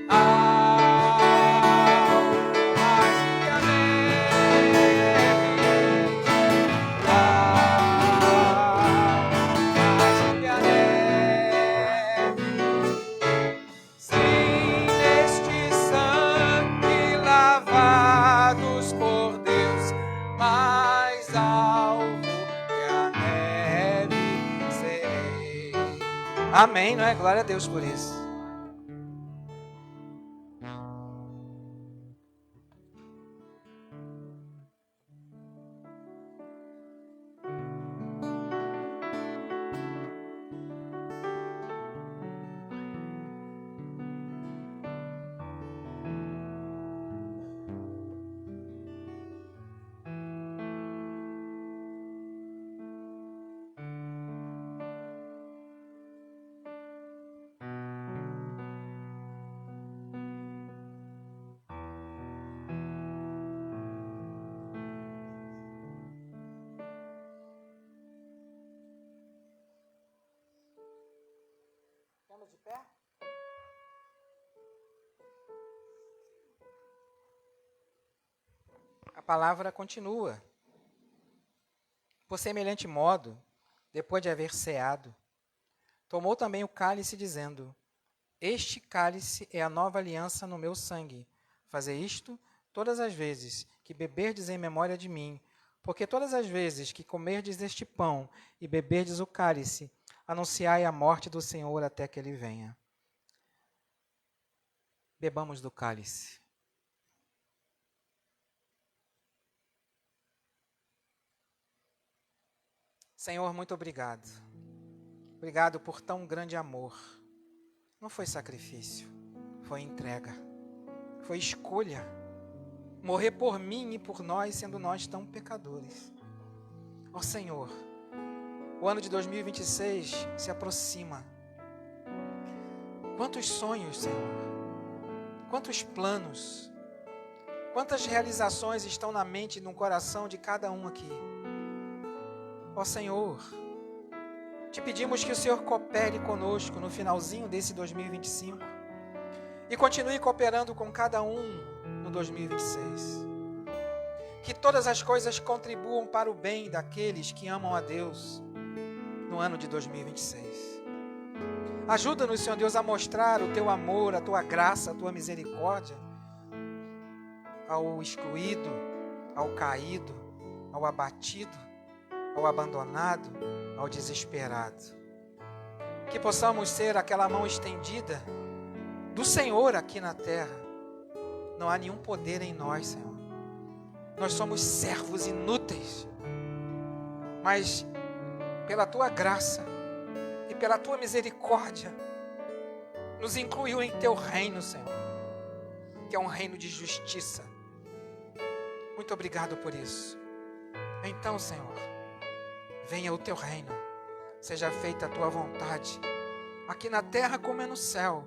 Mais que a neve, mais que a neve, sim, neste sangue lavados por Deus, mais alvo que a neve serei. Amém, não é? Glória a Deus por isso. Ficamos de pé? A palavra continua. Por semelhante modo, depois de haver ceado, tomou também o cálice, dizendo: Este cálice é a nova aliança no meu sangue. Fazei isto todas as vezes que beberdes em memória de mim, porque todas as vezes que comerdes este pão e beberdes o cálice, anunciai a morte do Senhor até que ele venha. Bebamos do cálice. Senhor, muito obrigado. Obrigado por tão grande amor. Não foi sacrifício, foi entrega, foi escolha. Morrer por mim e por nós, sendo nós tão pecadores. Ó Senhor, o ano de 2026 se aproxima. Quantos sonhos, Senhor, quantos planos, quantas realizações estão na mente e no coração de cada um aqui. Ó Senhor, te pedimos que o Senhor coopere conosco no finalzinho desse 2025 e continue cooperando com cada um no 2026. Que todas as coisas contribuam para o bem daqueles que amam a Deus no ano de 2026. Ajuda-nos, Senhor Deus, a mostrar o Teu amor, a Tua graça, a Tua misericórdia ao excluído, ao caído, ao abatido, ao abandonado, ao desesperado. Que possamos ser aquela mão estendida do Senhor aqui na terra. Não há nenhum poder em nós, Senhor. Nós somos servos inúteis. Mas pela Tua graça e pela Tua misericórdia, nos incluiu em Teu reino, Senhor, que é um reino de justiça. Muito obrigado por isso. Então, Senhor, venha o Teu reino, seja feita a Tua vontade, aqui na terra como é no céu,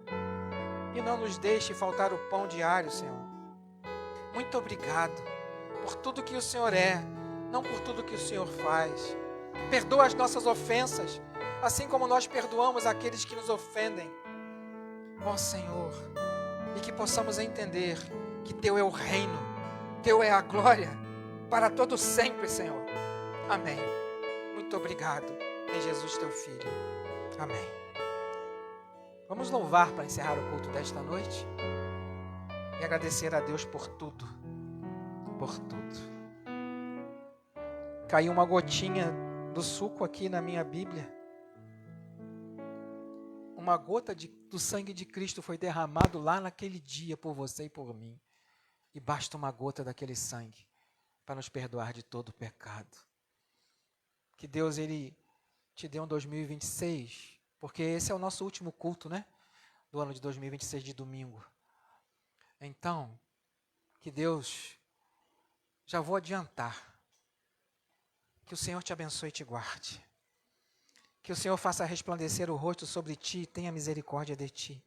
e não nos deixe faltar o pão diário, Senhor. Muito obrigado por tudo que o Senhor é, não por tudo que o Senhor faz. Perdoa as nossas ofensas, assim como nós perdoamos aqueles que nos ofendem. Ó Senhor, e que possamos entender que Teu é o reino, Teu é a glória, para todo sempre, Senhor. Amém. Muito obrigado em Jesus, Teu Filho. Amém. Vamos louvar para encerrar o culto desta noite e agradecer a Deus por tudo. por tudo. Caiu uma gotinha do suco aqui na minha Bíblia. Uma gota do sangue de Cristo foi derramado lá naquele dia por você e por mim. E basta uma gota daquele sangue para nos perdoar de todo o pecado. Que Deus, Ele te dê um 2026, porque esse é o nosso último culto, né? Do ano de 2026, de domingo. Então, que Deus, já vou adiantar, que o Senhor te abençoe e te guarde. Que o Senhor faça resplandecer o rosto sobre ti e tenha misericórdia de ti.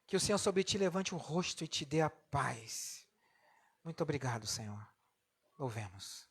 Que o Senhor sobre ti levante o rosto e te dê a paz. Muito obrigado, Senhor. Louvemos.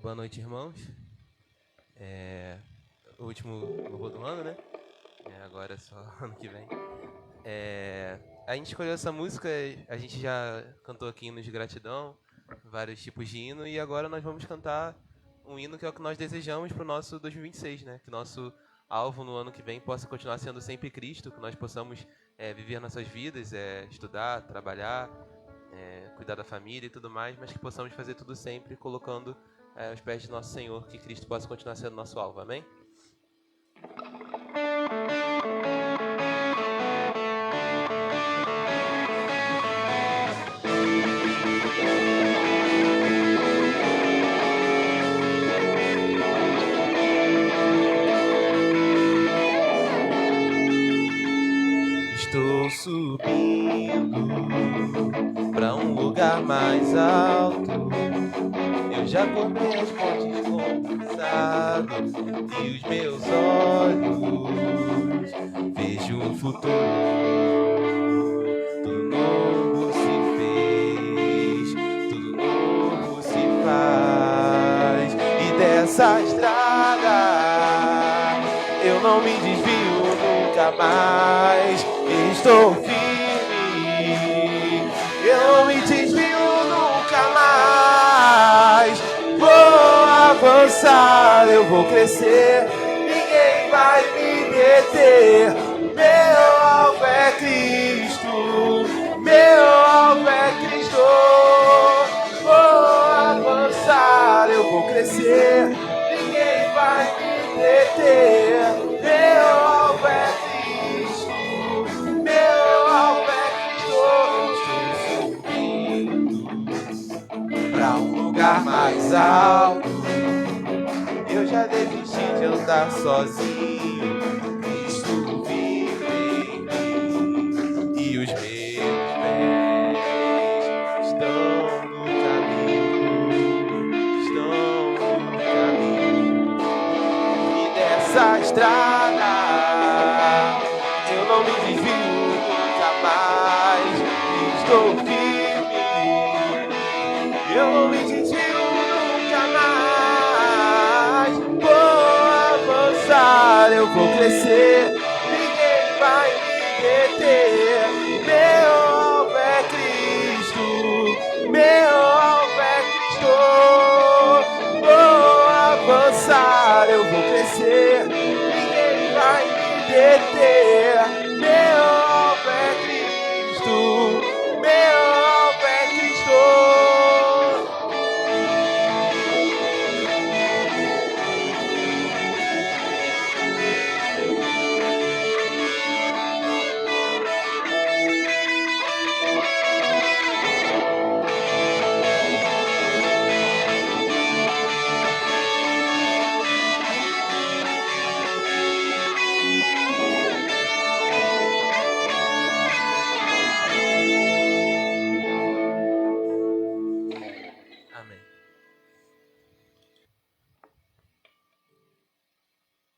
Boa noite, irmãos. O último louvor do ano, né? Agora é só ano que vem. A gente escolheu essa música, a gente já cantou aqui hinos de gratidão, vários tipos de hino, e agora nós vamos cantar um hino que é o que nós desejamos para o nosso 2026, né? Que nosso alvo no ano que vem possa continuar sendo sempre Cristo, que nós possamos viver nossas vidas, estudar, trabalhar, cuidar da família e tudo mais, mas que possamos fazer tudo sempre colocando aos pés de nosso Senhor, que Cristo possa continuar sendo nosso alvo. Amém? Estou subindo para um lugar mais alto. Eu já corri as pontes conquistadas e os meus olhos vejo um futuro. Tudo novo se fez, tudo novo se faz. E dessa estrada eu não me desvio nunca mais. Estou firme, eu não me desvio nunca mais. Vou avançar, eu vou crescer, ninguém vai me deter. Meu alvo é Cristo, meu alvo é Cristo. Vou avançar, eu vou crescer, ninguém vai me deter. Meu alvo é Cristo, meu alvo é Cristo. Estou subindo pra um lugar mais alto. Eu já desisti de andar sozinho. Cristo vive em mim e os meus pés estão no caminho, estão no caminho. E dessa estrada eu não me desvio nunca mais. Estou firme, eu não me desvio nunca mais. Vou avançar, eu vou crescer, ninguém vai me deter. Meu alvo é Cristo, meu alvo é Cristo. Vou avançar, eu vou crescer, ninguém vai me deter. Meu alvo é Cristo, meu alvo é Cristo.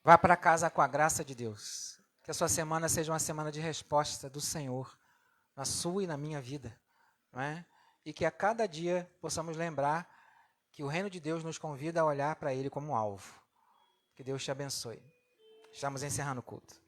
Vá para casa com a graça de Deus. Que a sua semana seja uma semana de resposta do Senhor na sua e na minha vida, não é? E que a cada dia possamos lembrar que o reino de Deus nos convida a olhar para Ele como alvo. Que Deus te abençoe. Estamos encerrando o culto.